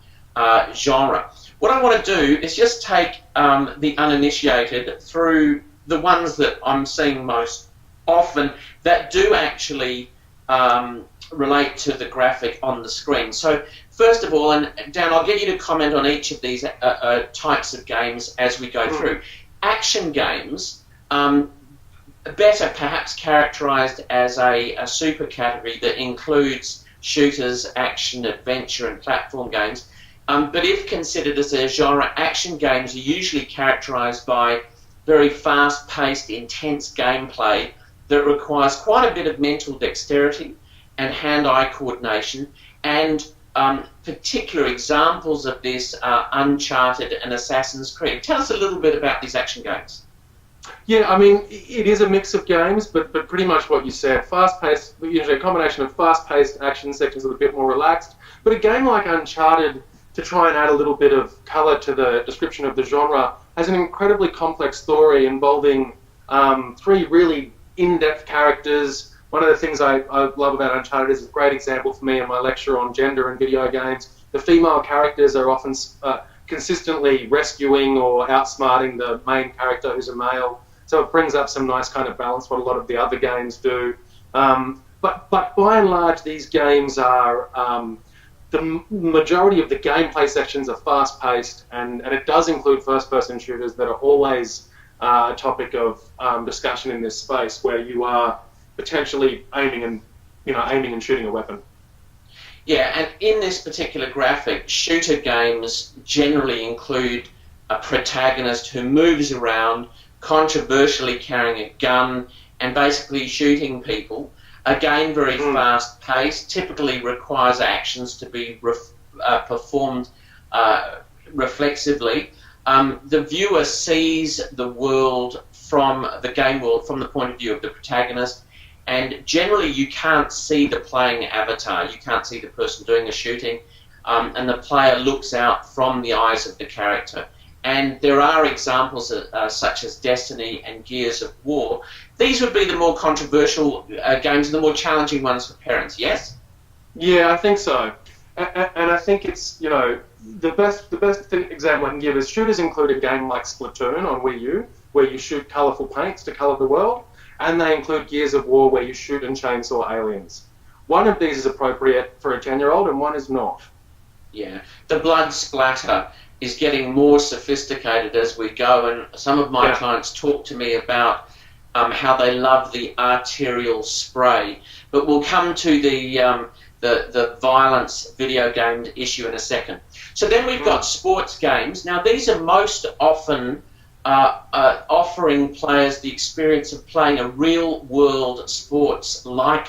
B: genre. What I want to do is just take the uninitiated through the ones that I'm seeing most often that do actually relate to the graphic on the screen. So first of all, and Dan, I'll get you to comment on each of these types of games as we go through. Action games, better perhaps characterised as a super category that includes shooters, action, adventure and platform games. But if considered as a genre, action games are usually characterised by very fast-paced, intense gameplay that requires quite a bit of mental dexterity and hand-eye coordination, and particular examples of this are Uncharted and Assassin's Creed. Tell us a little bit about these action games.
C: Yeah, I mean, it is a mix of games, but pretty much what you said. Fast-paced, usually a combination of fast-paced action sections that are a bit more relaxed. But a game like Uncharted, to try and add a little bit of colour to the description of the genre, has an incredibly complex story involving 3 really in-depth characters. One of the things I love about Uncharted is a great example for me in my lecture on gender in video games. The female characters are often consistently rescuing or outsmarting the main character who's a male. So it brings up some nice kind of balance, what a lot of the other games do. But by and large, these games are, the majority of the gameplay sections are fast-paced, and it does include first-person shooters that are always a topic of discussion in this space, where you are potentially aiming and shooting a weapon.
B: Yeah, and in this particular graphic, shooter games generally include a protagonist who moves around, controversially carrying a gun and basically shooting people. Again, very fast-paced, typically requires actions to be performed reflexively. The viewer sees the world the game world from the point of view of the protagonist, and generally you can't see the playing avatar, you can't see the person doing the shooting, and the player looks out from the eyes of the character. And there are examples such as Destiny and Gears of War. These would be the more controversial games and the more challenging ones for parents, yes?
C: Yeah, I think so. And I think it's, the best example I can give is shooters include a game like Splatoon on Wii U, where you shoot colourful paints to colour the world, and they include Gears of War, where you shoot and chainsaw aliens. One of these is appropriate for a 10-year-old and one is not.
B: Yeah, the blood splatter is getting more sophisticated as we go, and some of my clients talk to me about how they love the arterial spray. But we'll come to the violence video game issue in a second. So then we've got sports games. Now these are most often offering players the experience of playing a real-world sports like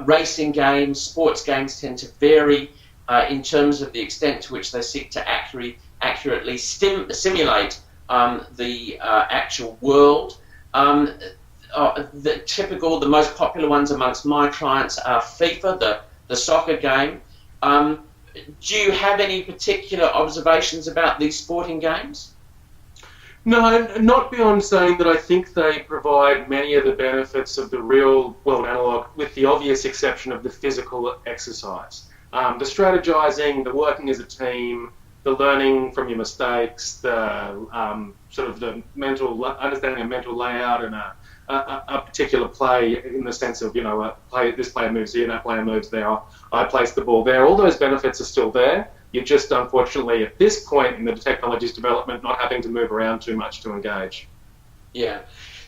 B: racing games. Sports games tend to vary in terms of the extent to which they seek to accurately simulate the actual world. The most popular ones amongst my clients are FIFA, the soccer game. Do you have any particular observations about these sporting games?
C: No, not beyond saying that I think they provide many of the benefits of the real-world analogue, with the obvious exception of the physical exercise. The strategizing, the working as a team, the learning from your mistakes, the sort of the understanding of mental layout and a particular play in the sense of, this player moves here, that player moves there, I place the ball there. All those benefits are still there. You're just, unfortunately, at this point in the technology's development, not having to move around too much to engage.
B: Yeah.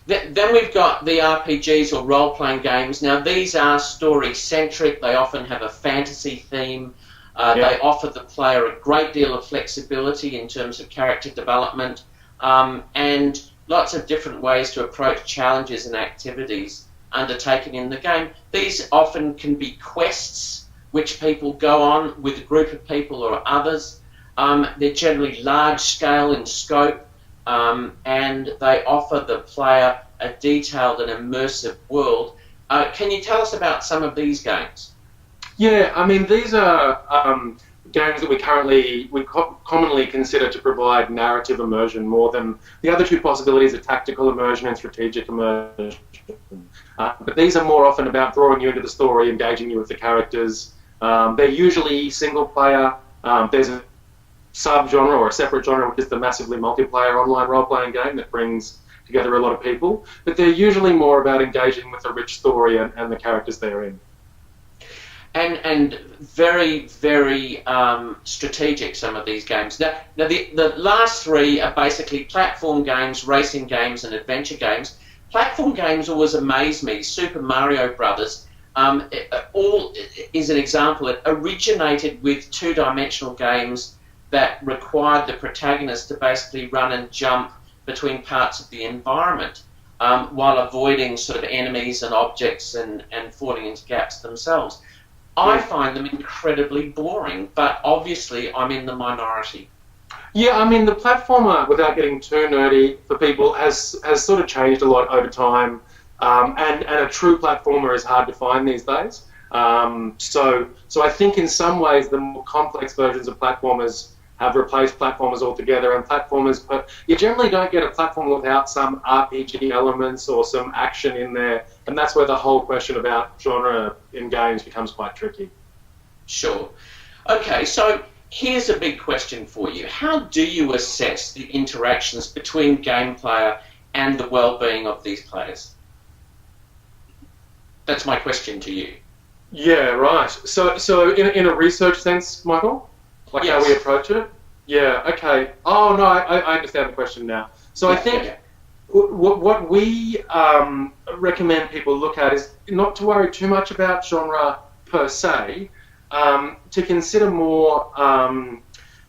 B: Then we've got the RPGs or role-playing games. Now, these are story-centric. They often have a fantasy theme. They offer the player a great deal of flexibility in terms of character development and lots of different ways to approach challenges and activities undertaken in the game. These often can be quests which people go on with a group of people or others. They're generally large-scale in scope, and they offer the player a detailed and immersive world. Can you tell us about some of these games?
C: Yeah, I mean, these are games that we commonly consider to provide narrative immersion more than the other two possibilities of tactical immersion and strategic immersion. But these are more often about drawing you into the story, engaging you with the characters. They're usually single-player. There's a sub-genre or a separate genre, which is the massively multiplayer online role-playing game that brings together a lot of people. But they're usually more about engaging with a rich story and the characters they're in.
B: and very, very strategic, some of these games. Now the last three are basically platform games, racing games, and adventure games. Platform games always amaze me. Super Mario Brothers all is an example. It originated with two-dimensional games that required the protagonist to basically run and jump between parts of the environment while avoiding sort of enemies and objects and falling into gaps themselves. I find them incredibly boring, but obviously I'm in the minority.
C: Yeah, I mean, the platformer, without getting too nerdy for people, has sort of changed a lot over time, and a true platformer is hard to find these days. So I think in some ways the more complex versions of platformers have replaced platformers altogether, and platformers, but you generally don't get a platform without some RPG elements or some action in there, and that's where the whole question about genre in games becomes quite tricky.
B: Sure. Okay, so here's a big question for you. How do you assess the interactions between game player and the well-being of these players? That's my question to you.
C: Yeah, right. So in a research sense, Michael? Like
B: Yes.
C: how we approach it? Yeah, okay. Oh, no, I understand the question now. So I think what we recommend people look at is not to worry too much about genre per se, to consider more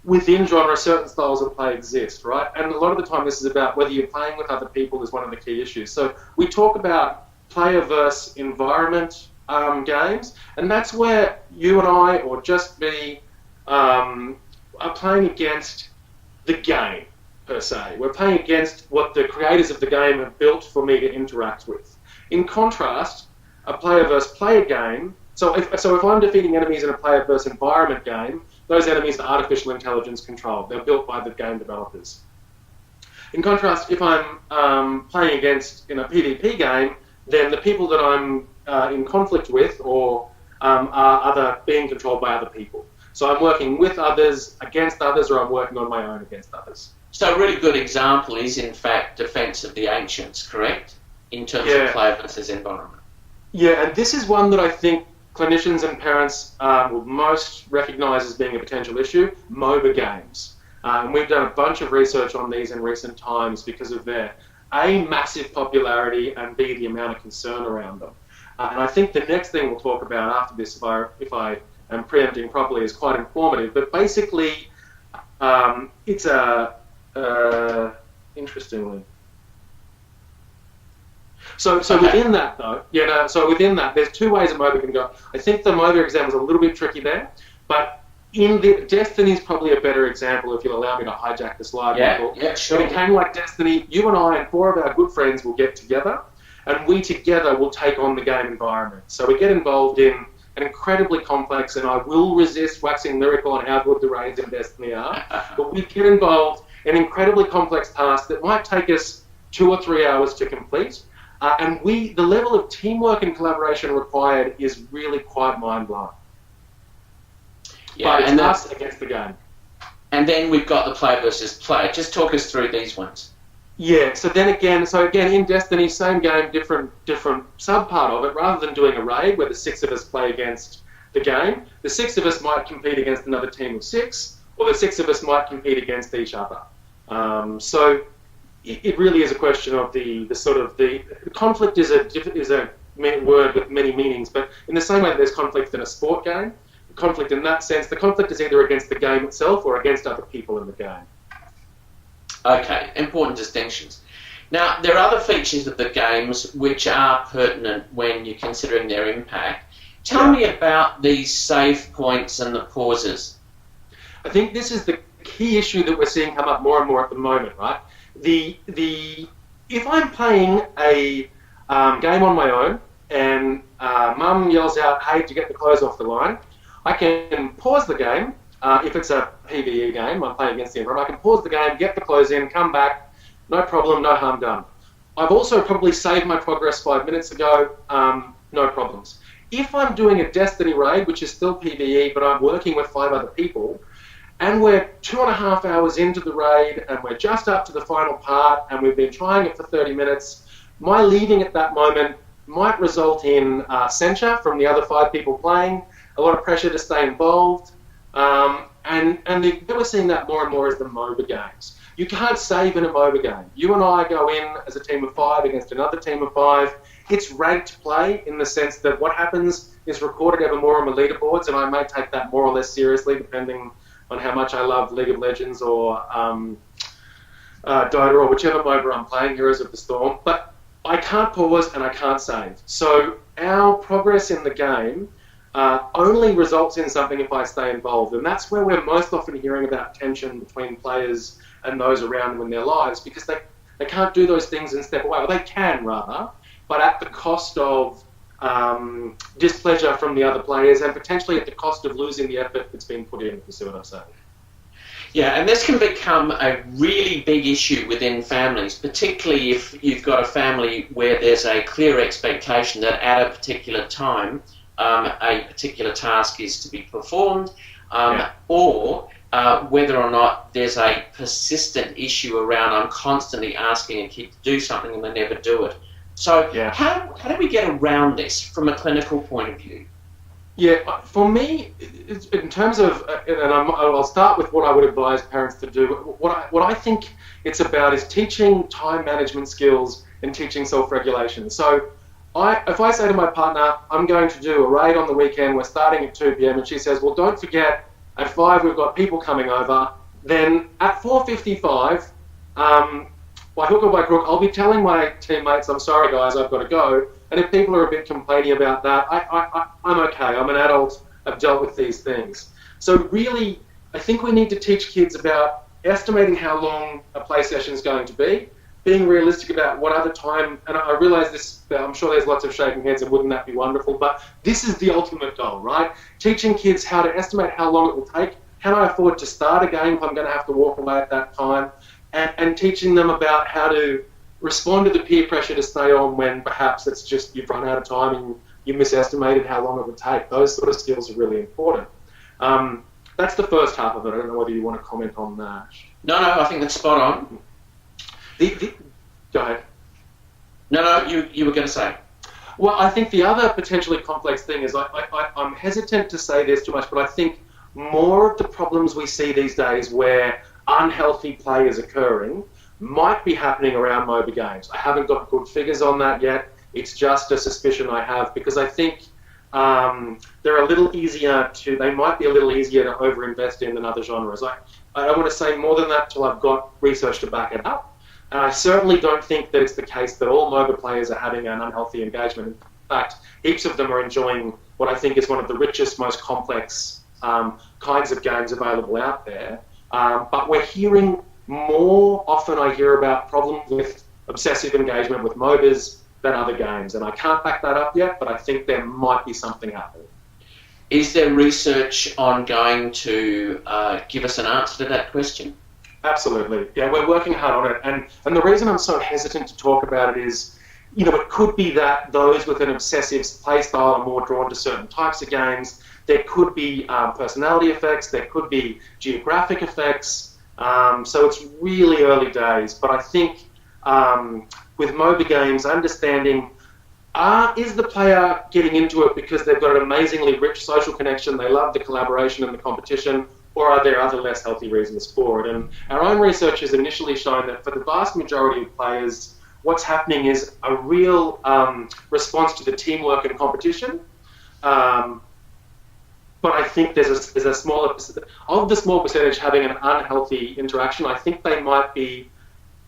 C: within genre certain styles of play exist, right? And a lot of the time this is about whether you're playing with other people is one of the key issues. So we talk about player versus environment games, and that's where you and I, or just me, are playing against the game, per se. We're playing against what the creators of the game have built for me to interact with. In contrast, a player versus player game, so if I'm defeating enemies in a player versus environment game, those enemies are artificial intelligence controlled. They're built by the game developers. In contrast, if I'm playing against in a PvP game, then the people that I'm in conflict with or are being controlled by other people. So I'm working with others, against others, or I'm working on my own against others.
B: So a really good example is, in fact, Defense of the Ancients, correct? In terms of player versus environment.
C: Yeah, and this is one that I think clinicians and parents will most recognise as being a potential issue, MOBA games. And we've done a bunch of research on these in recent times because of their A, massive popularity, and B, the amount of concern around them. And I think the next thing we'll talk about after this, if I am preempting properly, is quite informative. But basically, it's interestingly. So within that though, so within that, there's two ways a MOBA can go. I think the MOBA example is a little bit tricky there, but Destiny's probably a better example if you'll allow me to hijack the slide.
B: Yeah, sure.
C: In a game like Destiny, you and I and four of our good friends will get together, and we together will take on the game environment. So we get involved in an incredibly complex, and I will resist waxing lyrical on how good the raids in Destiny are, but we get involved in incredibly complex tasks that might take us 2 or 3 hours to complete. And the level of teamwork and collaboration required is really quite mind-blowing.
B: Yeah,
C: but it's us against the game.
B: And then we've got the player versus player. Just talk us through these ones.
C: Yeah, so again in Destiny, same game, different sub-part of it. Rather than doing a raid where the 6 of us play against the game, the 6 of us might compete against another team of 6, or the 6 of us might compete against each other. So it really is a question of the conflict is a word with many meanings, but in the same way that there's conflict in a sport game, conflict in that sense, the conflict is either against the game itself or against other people in the game.
B: Okay, important distinctions. Now, there are other features of the games which are pertinent when you're considering their impact. Tell me about these save points and the pauses.
C: I think this is the key issue that we're seeing come up more and more at the moment, right? If I'm playing a game on my own and mum yells out, "Hey, did you get the clothes off the line?" I can pause the game. If it's a PvE game, I'm playing against the environment, I can pause the game, get the clothes in, come back, no problem, no harm done. I've also probably saved my progress 5 minutes ago, no problems. If I'm doing a Destiny raid, which is still PvE, but I'm working with 5 other people, and we're 2.5 hours into the raid, and we're just up to the final part, and we've been trying it for 30 minutes, my leaving at that moment might result in censure from the other 5 people playing, a lot of pressure to stay involved. We're seeing that more and more as the MOBA games. You can't save in a MOBA game. You and I go in as a team of 5 against another team of 5. It's ranked play in the sense that what happens is recorded ever more on the leaderboards, and I may take that more or less seriously depending on how much I love League of Legends or Dota or whichever MOBA I'm playing, Heroes of the Storm. But I can't pause and I can't save. So our progress in the game only results in something if I stay involved, and that's where we're most often hearing about tension between players and those around them in their lives, because they can't do those things and step away. Well, they can, rather, but at the cost of displeasure from the other players and potentially at the cost of losing the effort that's been put in, if you see what I'm saying.
B: Yeah, and this can become a really big issue within families, particularly if you've got a family where there's a clear expectation that at a particular time a particular task is to be performed, or whether or not there's a persistent issue around I'm constantly asking a kid to do something and they never do it. So how do we get around this from a clinical point of view?
C: Yeah, for me, in terms of, I'll start with what I would advise parents to do. What I think it's about is teaching time management skills and teaching self-regulation. So if I say to my partner, I'm going to do a raid on the weekend, we're starting at 2 p.m, and she says, well, don't forget, at 5 we've got people coming over, then at 4:55, by hook or by crook, I'll be telling my teammates, I'm sorry guys, I've got to go. And if people are a bit complaining about that, I'm okay. I'm an adult. I've dealt with these things. So really, I think we need to teach kids about estimating how long a play session is going to be, being realistic about what other time, and I realise this, I'm sure there's lots of shaking heads and wouldn't that be wonderful, but this is the ultimate goal, right? Teaching kids how to estimate how long it will take. Can I afford to start a game if I'm going to have to walk away at that time? And teaching them about how to respond to the peer pressure to stay on when perhaps it's just you've run out of time and you misestimated how long it would take. Those sort of skills are really important. That's the first half of it. I don't know whether you want to comment on that.
B: No, I think that's spot on.
C: Go ahead.
B: No, you were going to say.
C: Well, I think the other potentially complex thing is I'm hesitant to say this too much, but I think more of the problems we see these days where unhealthy play is occurring might be happening around MOBA games. I haven't got good figures on that yet. It's just a suspicion I have, because I think they're a little easier they might be a little easier to overinvest in than other genres. I don't want to say more than that till I've got research to back it up. And I certainly don't think that it's the case that all MOBA players are having an unhealthy engagement. In fact, heaps of them are enjoying what I think is one of the richest, most complex kinds of games available out there. But we're hearing more often, I hear about problems with obsessive engagement with MOBAs than other games. And I can't back that up yet, but I think there might be something happening.
B: Is there research ongoing to give us an answer to that question?
C: Absolutely. Yeah, we're working hard on it. And the reason I'm so hesitant to talk about it is, it could be that those with an obsessive play style are more drawn to certain types of games. There could be personality effects. There could be geographic effects. So it's really early days. But I think with MOBA games, understanding is the player getting into it because they've got an amazingly rich social connection, they love the collaboration and the competition, or are there other less healthy reasons for it? And our own research has initially shown that for the vast majority of players, what's happening is a real response to the teamwork and competition. But I think there's a smaller of the small percentage having an unhealthy interaction. I think they might be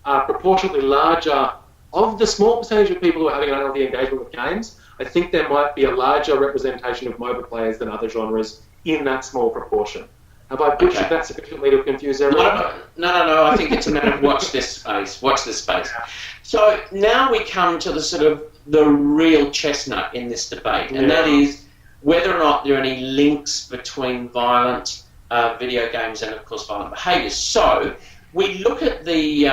C: proportionately larger. Of the small percentage of people who are having an unhealthy engagement with games, I think there might be a larger representation of MOBA players than other genres in that small proportion. Have I butchered that sufficiently to confuse everyone?
B: No. I think it's a matter of watch this space. So now we come to the sort of the real chestnut in this debate, and that is whether or not there are any links between violent video games and, of course, violent behaviours. So we look at the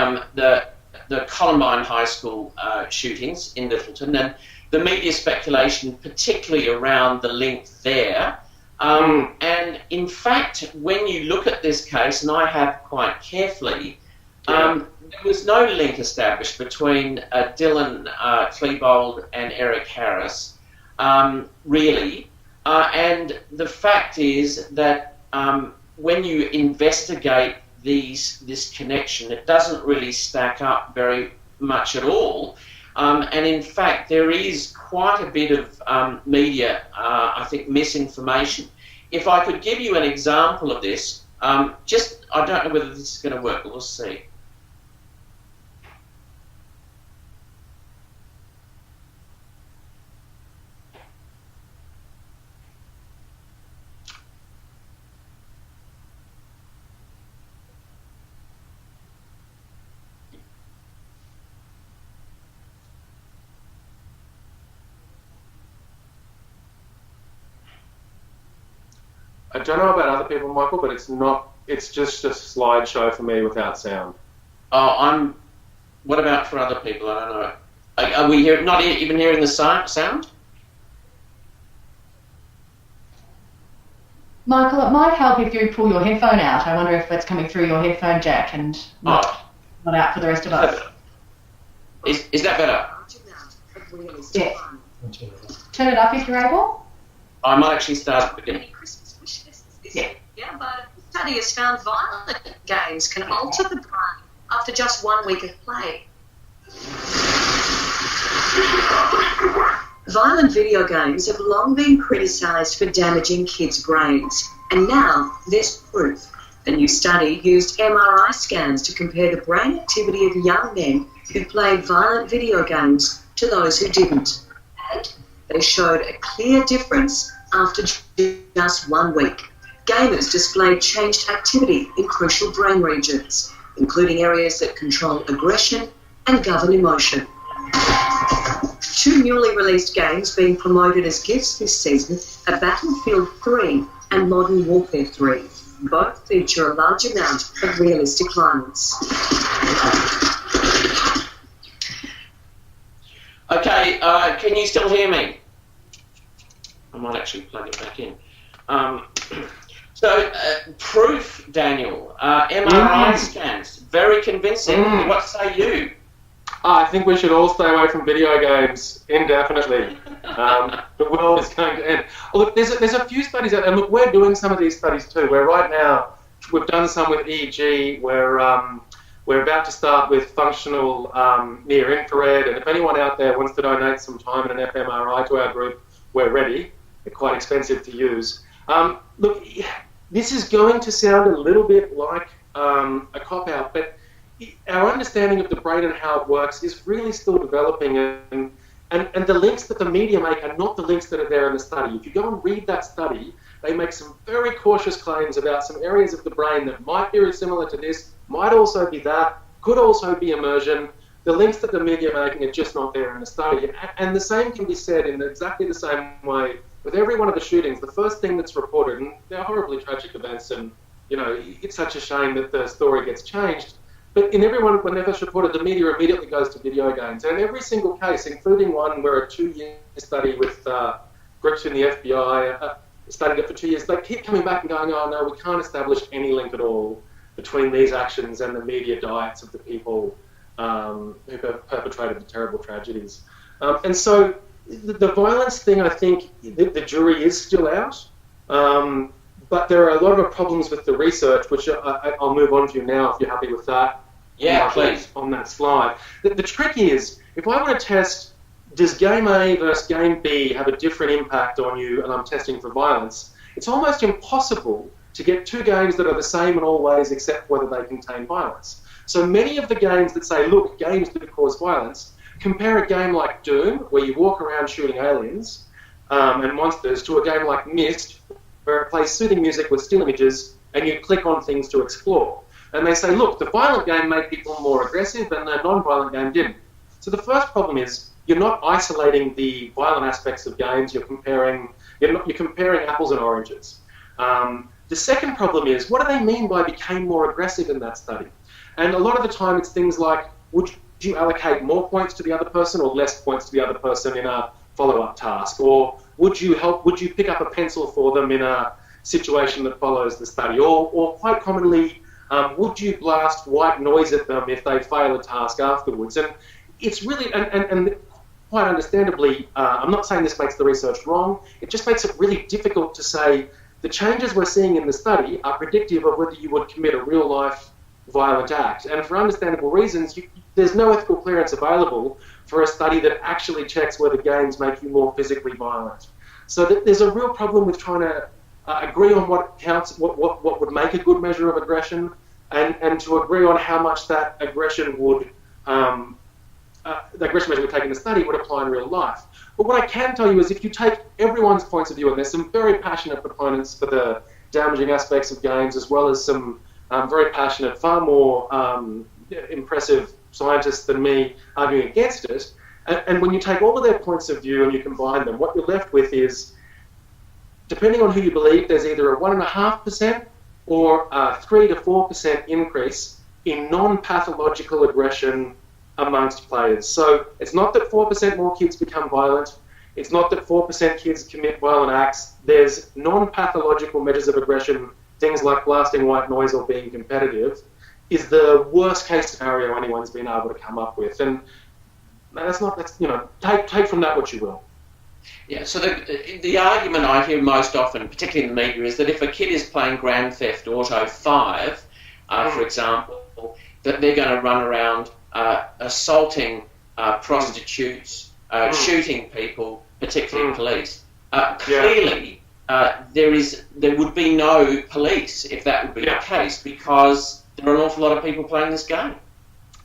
B: Columbine High School shootings in Littleton, and the media speculation, particularly around the link there. And in fact, when you look at this case, and I have quite carefully, there was no link established between Dylan Klebold and Eric Harris, really. And the fact is that when you investigate this connection, it doesn't really stack up very much at all. And in fact, there is quite a bit of media, I think, misinformation. If I could give you an example of this, I don't know whether this is going to work, but we'll see.
C: I don't know about other people, Michael, but it's just a slideshow for me without sound.
B: Oh, what about for other people? I don't know. Are we not even hearing the sound?
A: Michael, it might help if you pull your headphone out. I wonder if it's coming through your headphone jack and not out for the rest of us.
B: Is that better?
A: Yes. Turn it up if you're able.
B: I might actually start at the beginning.
D: Yeah, but a study has found violent games can alter the brain after just 1 week of play. Violent video games have long been criticised for damaging kids' brains, and now there's proof. A new study used MRI scans to compare the brain activity of young men who played violent video games to those who didn't. And they showed a clear difference after just 1 week. Gamers displayed changed activity in crucial brain regions, including areas that control aggression and govern emotion. 2 newly released games being promoted as gifts this season are Battlefield 3 and Modern Warfare 3. Both feature a large amount of realistic violence.
B: Okay, can you still hear me? I might actually plug it back in. So, proof, Daniel. MRI scans, very convincing. What say you?
C: I think we should all stay away from video games indefinitely. The world is going to end. Look, there's a few studies out, and look, we're doing some of these studies too. Where right now we've done some with EEG. We're about to start with functional near infrared, and if anyone out there wants to donate some time and an fMRI to our group, we're ready. They're quite expensive to use. Look, this is going to sound a little bit like a cop-out, but our understanding of the brain and how it works is really still developing, and the links that the media make are not the links that are there in the study. If you go and read that study, they make some very cautious claims about some areas of the brain that might be very similar to this, might also be that, could also be immersion. The links that the media are making are just not there in the study. And the same can be said in exactly the same way with every one of the shootings. The first thing that's reported, and they're horribly tragic events, and it's such a shame that the story gets changed. But in every one, whenever it's reported, the media immediately goes to video games. And in every single case, including one where a 2-year study with groups in the FBI studied it for 2 years, they keep coming back and going, oh no, we can't establish any link at all between these actions and the media diets of the people who have perpetrated the terrible tragedies. And so the violence thing, I think the jury is still out. But there are a lot of problems with the research, which I'll move on to now if you're happy with that.
B: Yeah, please.
C: On that slide. The trick is, if I want to test, does game A versus game B have a different impact on you, and I'm testing for violence, it's almost impossible to get 2 games that are the same in all ways except whether they contain violence. So many of the games that say, look, games do cause violence, compare a game like Doom, where you walk around shooting aliens and monsters, to a game like Myst, where it plays soothing music with still images and you click on things to explore. And they say, look, the violent game made people more aggressive and the non-violent game didn't. So the first problem is you're not isolating the violent aspects of games, you're comparing apples and oranges. The second problem is, what do they mean by became more aggressive in that study? And a lot of the time it's things like, would you allocate more points to the other person or less points to the other person in a follow-up task? Or would you pick up a pencil for them in a situation that follows the study? Or quite commonly, would you blast white noise at them if they fail a task afterwards? And it's really, and quite understandably, I'm not saying this makes the research wrong, it just makes it really difficult to say the changes we're seeing in the study are predictive of whether you would commit a real-life violent act. And for understandable reasons, there's no ethical clearance available for a study that actually checks whether games make you more physically violent. So there's a real problem with trying to agree on what counts, what would make a good measure of aggression, and to agree on how much that aggression would, the aggression measure we take in the study would apply in real life. But what I can tell you is if you take everyone's points of view, and there's some very passionate proponents for the damaging aspects of games, as well as some very passionate, far more impressive scientists than me arguing against it, and when you take all of their points of view and you combine them, what you're left with is, depending on who you believe, there's either a 1.5% or a 3 to 4% increase in non-pathological aggression amongst players. So it's not that 4% more kids become violent. It's not that 4% kids commit violent acts. There's non-pathological measures of aggression, things like blasting white noise or being competitive, is the worst case scenario anyone's been able to come up with. And take from that what you will.
B: Yeah, so the argument I hear most often, particularly in the media, is that if a kid is playing Grand Theft Auto 5, for example, that they're going to run around assaulting prostitutes, shooting people, particularly police. Clearly, there would be no police if that would be the case, because there are an awful lot of people playing this game.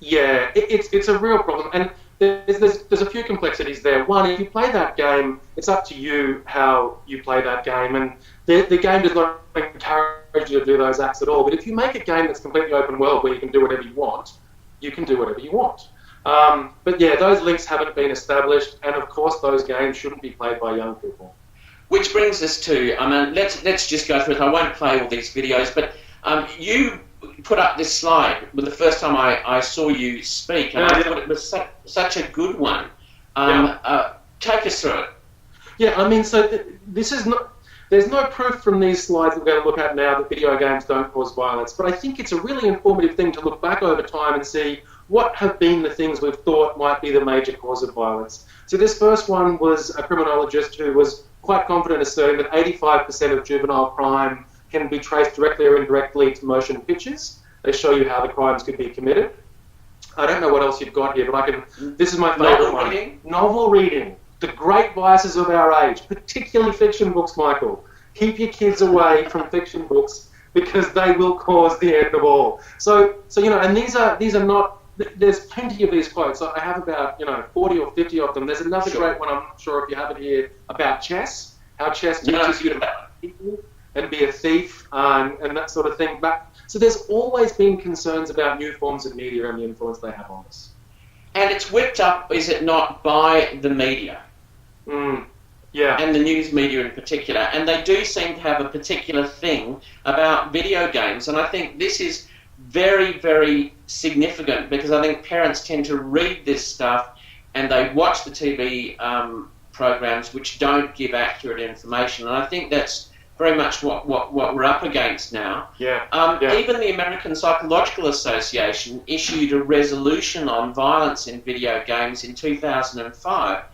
C: Yeah, it's a real problem, and there's a few complexities there. One, if you play that game, it's up to you how you play that game, and the game does not encourage you to do those acts at all. But if you make a game that's completely open world where you can do whatever you want, you can do whatever you want. But yeah, those links haven't been established, and of course those games shouldn't be played by young people.
B: Which brings us to, let's just go through it. I won't play all these videos, but you put up this slide with the first time I saw you speak, and I thought it was such a good one. Take us through it.
C: Yeah, so this is not. There's no proof from these slides that we're going to look at now that video games don't cause violence, but I think it's a really informative thing to look back over time and see what have been the things we've thought might be the major cause of violence. So this first one was a criminologist who was quite confident asserting that 85% of juvenile crime can be traced directly or indirectly to motion pictures. They show you how the crimes could be committed. I don't know what else you've got here, but this is my favourite one. Novel reading. The great vices of our age, particularly fiction books, Michael. Keep your kids away from fiction books because they will cause the end of all. So and these are not. There's plenty of these quotes. I have about 40 or 50 of them. There's another great one. I'm not sure if you have it here about chess. How chess teaches you to be people and be a thief and that sort of thing. So there's always been concerns about new forms of media and the influence they have on us.
B: And it's whipped up, is it not, by the media?
C: Yeah.
B: And the news media in particular. And they do seem to have a particular thing about video games. And I think this is very, very significant because I think parents tend to read this stuff and they watch the TV programs which don't give accurate information. And I think that's very much what we're up against now. Even the American Psychological Association issued a resolution on violence in video games in 2005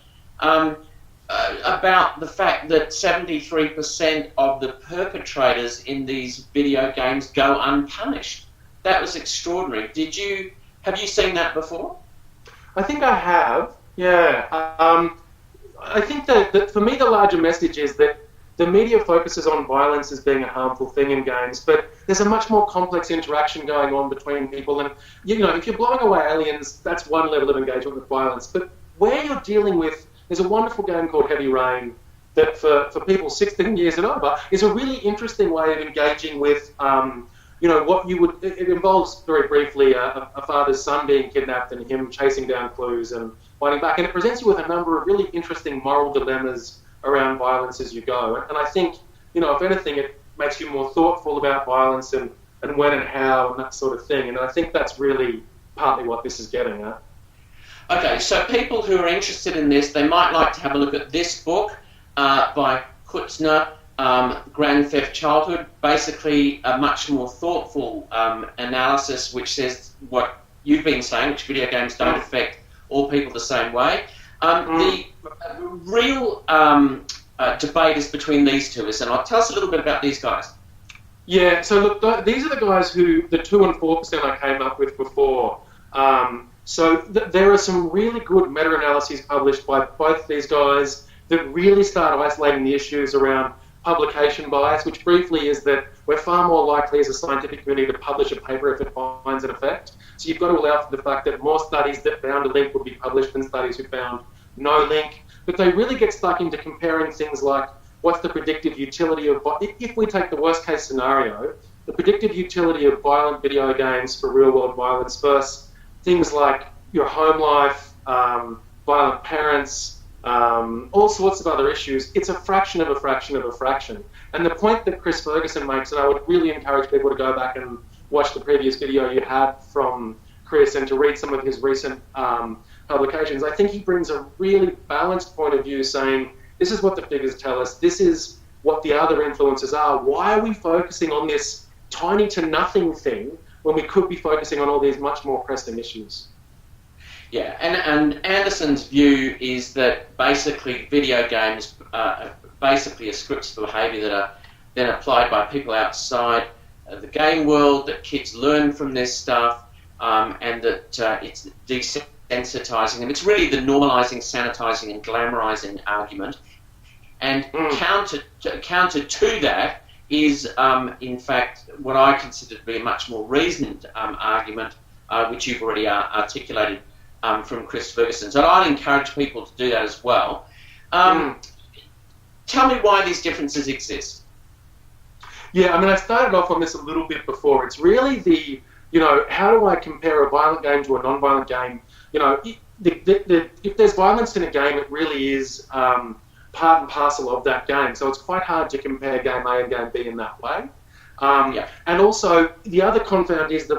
B: about the fact that 73% of the perpetrators in these video games go unpunished. That was extraordinary. Have you seen that before?
C: I think I have, yeah. I think that for me the larger message is that the media focuses on violence as being a harmful thing in games, but there's a much more complex interaction going on between people. And, if you're blowing away aliens, that's one level of engagement with violence. But where you're dealing with, there's a wonderful game called Heavy Rain that for people 16 years and over is a really interesting way of engaging with, what you would, it involves very briefly a father's son being kidnapped and him chasing down clues and fighting back. And it presents you with a number of really interesting moral dilemmas around violence as you go. And I think, if anything, it makes you more thoughtful about violence and when and how and that sort of thing. And I think that's really partly what this is getting at.
B: Okay, so people who are interested in this, they might like to have a look at this book by Kutzner, Grand Theft Childhood, basically a much more thoughtful analysis which says what you've been saying, which video games don't affect all people the same way. The real debate is between these two, isn't it? Tell us a little bit about these guys.
C: Yeah, so look, these are the guys who, the 2 and 4% I came up with before. There are some really good meta-analyses published by both these guys that really start isolating the issues around publication bias, which briefly is that we're far more likely as a scientific community to publish a paper if it finds an effect. So you've got to allow for the fact that more studies that found a link will be published than studies who found no link. But they really get stuck into comparing things like what's the predictive utility of, if we take the worst case scenario, the predictive utility of violent video games for real world violence versus things like your home life, violent parents, all sorts of other issues. It's a fraction of a fraction of a fraction. And the point that Chris Ferguson makes, and I would really encourage people to go back and watch the previous video you had from Chris and to read some of his recent publications, I think he brings a really balanced point of view saying, this is what the figures tell us, this is what the other influences are. Why are we focusing on this tiny to nothing thing when we could be focusing on all these much more pressing issues?
B: Yeah, and Anderson's view is that basically video games basically are scripts for behaviour that are then applied by people outside the game world, that kids learn from this stuff, and that it's desensitizing them. It's really the normalizing, sanitizing, and glamorizing argument. And counter to that is, in fact, what I consider to be a much more reasoned argument, which you've already articulated from Chris Ferguson. So I'd encourage people to do that as well. Tell me why these differences exist.
C: Yeah, I mean, I started off on this a little bit before. It's really the, how do I compare a violent game to a non-violent game? If there's violence in a game, it really is part and parcel of that game. So it's quite hard to compare game A and game B in that way. And also, the other confound is the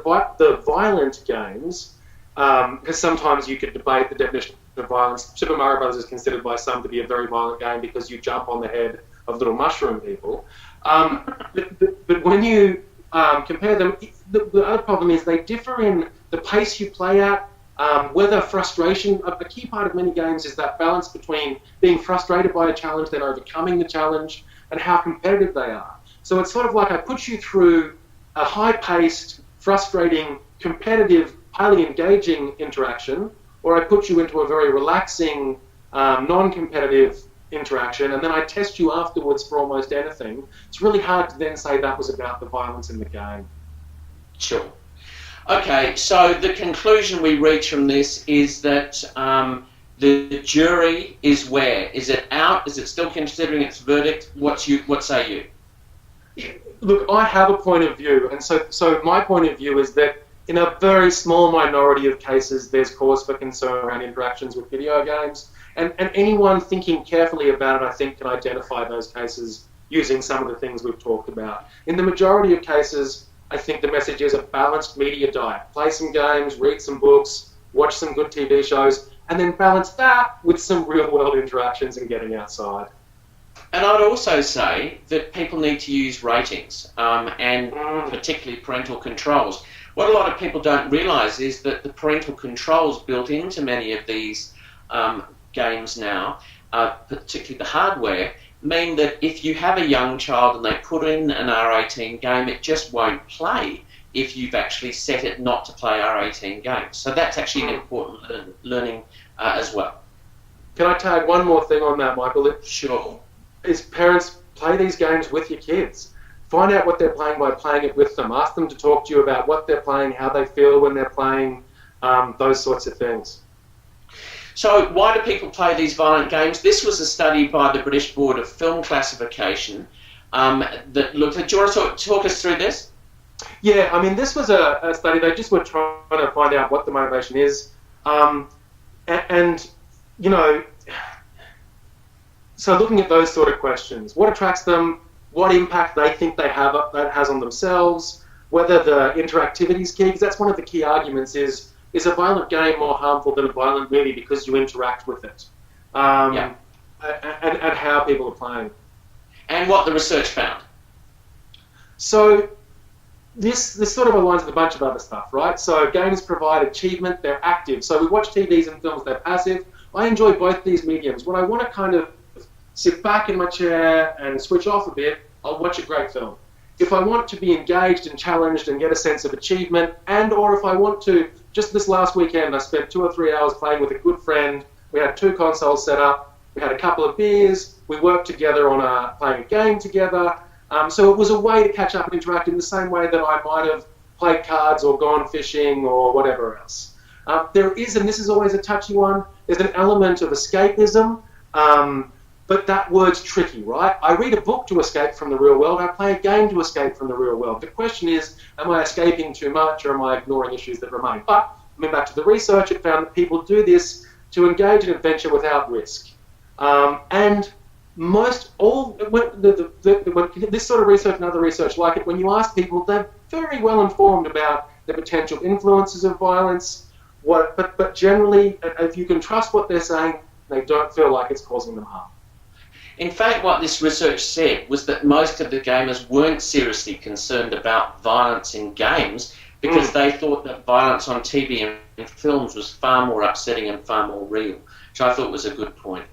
C: violent games, because sometimes you could debate the definition of violence. Super Mario Bros. Is considered by some to be a very violent game because you jump on the head of little mushroom people. But when you compare them, the other problem is they differ in the pace you play at, whether frustration, a key part of many games is that balance between being frustrated by a challenge, then overcoming the challenge, and how competitive they are. So it's sort of like I put you through a high-paced, frustrating, competitive, highly engaging interaction, or I put you into a very relaxing, non-competitive interaction, and then I test you afterwards for almost anything. It's really hard to then say that was about the violence in the game.
B: Sure. Okay, so the conclusion we reach from this is that the jury is where? Is it out? Is it still considering its verdict? What say you?
C: Look, I have a point of view, and so my point of view is that in a very small minority of cases, there's cause for concern around interactions with video games, and anyone thinking carefully about it, I think, can identify those cases using some of the things we've talked about. In the majority of cases, I think the message is a balanced media diet. Play some games, read some books, watch some good TV shows, and then balance that with some real-world interactions and getting outside.
B: And I'd also say that people need to use ratings, and particularly parental controls. What a lot of people don't realise is that the parental controls built into many of these games now, particularly the hardware, mean that if you have a young child and they put in an R18 game, it just won't play if you've actually set it not to play R18 games. So that's actually an important learning as well.
C: Can I tag one more thing on that, Michael?
B: Sure.
C: Is parents, play these games with your kids. Find out what they're playing by playing it with them. Ask them to talk to you about what they're playing, how they feel when they're playing, those sorts of things.
B: So why do people play these violent games? This was a study by the British Board of Film Classification that looked at... Do you want to talk us through this?
C: Yeah, I mean, this was a study. They just were trying to find out what the motivation is. So looking at those sort of questions, what attracts them, what impact they think that has on themselves, whether the interactivity is key, because that's one of the key arguments is a violent game more harmful than a violent movie because you interact with it, and how people are playing.
B: And what the research found.
C: So this sort of aligns with a bunch of other stuff, right? So games provide achievement, they're active. So we watch TVs and films, they're passive. I enjoy both these mediums. When I want to kind of sit back in my chair and switch off a bit, I'll watch a great film. If I want to be engaged and challenged and get a sense of achievement, and or if I want to, just this last weekend I spent 2 or 3 hours playing with a good friend. We had 2 consoles set up, we had a couple of beers, we worked together on playing a game together. So it was a way to catch up and interact in the same way that I might have played cards or gone fishing or whatever else. There is, and this is always a touchy one, there's an element of escapism, but that word's tricky, right? I read a book to escape from the real world, I play a game to escape from the real world. The question is, am I escaping too much or am I ignoring issues that remain? But, coming back to the research, it found that people do this to engage in adventure without risk. And this sort of research and other research like it, when you ask people, they're very well informed about the potential influences of violence, but generally, if you can trust what they're saying, they don't feel like it's causing them harm.
B: In fact, what this research said was that most of the gamers weren't seriously concerned about violence in games because they thought that violence on TV and films was far more upsetting and far more real, which I thought was a good point.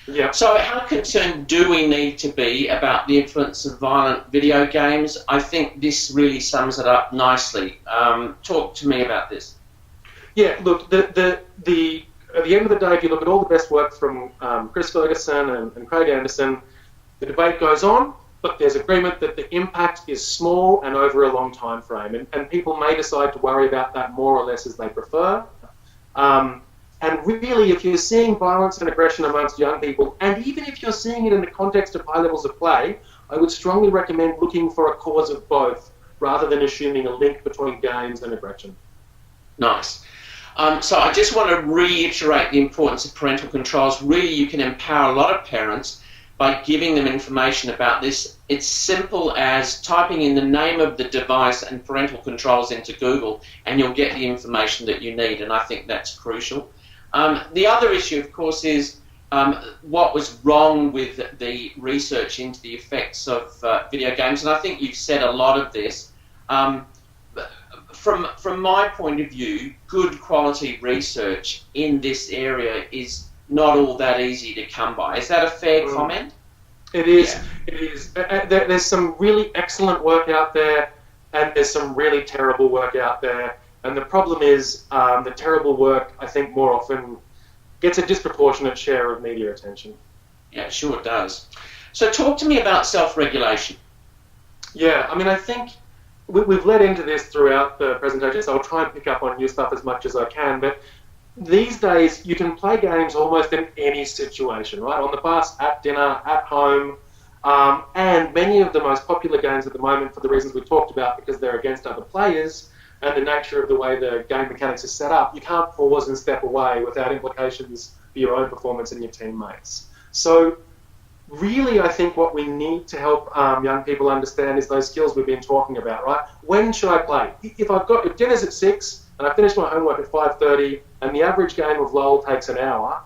C: Yeah.
B: So how concerned do we need to be about the influence of violent video games? I think this really sums it up nicely. Talk to me about this.
C: Yeah, look, at the end of the day, if you look at all the best work from Chris Ferguson and Craig Anderson, the debate goes on, but there's agreement that the impact is small and over a long time frame, and people may decide to worry about that more or less as they prefer. And really, if you're seeing violence and aggression amongst young people, and even if you're seeing it in the context of high levels of play, I would strongly recommend looking for a cause of both, rather than assuming a link between games and aggression.
B: Nice. So I just want to reiterate the importance of parental controls. Really, you can empower a lot of parents by giving them information about this. It's simple as typing in the name of the device and parental controls into Google, and you'll get the information that you need, and I think that's crucial. The other issue, of course, is what was wrong with the research into the effects of video games, and I think you've said a lot of this. From my point of view, good quality research in this area is not all that easy to come by. Is that a fair comment?
C: It is.
B: Yeah.
C: It is. There's some really excellent work out there, and there's some really terrible work out there. And the problem is the terrible work, I think, more often gets a disproportionate share of media attention.
B: Yeah, it sure does. So talk to me about self-regulation.
C: Yeah, I mean, I think we've led into this throughout the presentation, so I'll try and pick up on new stuff as much as I can. But these days, you can play games almost in any situation, right? On the bus, at dinner, at home. And many of the most popular games at the moment, for the reasons we talked about, because they're against other players, and the nature of the way the game mechanics is set up, you can't pause and step away without implications for your own performance and your teammates. So really, I think what we need to help young people understand is those skills we've been talking about, right? When should I play? If dinner's at 6 and I finish my homework at 5:30 and the average game of LOL takes an hour,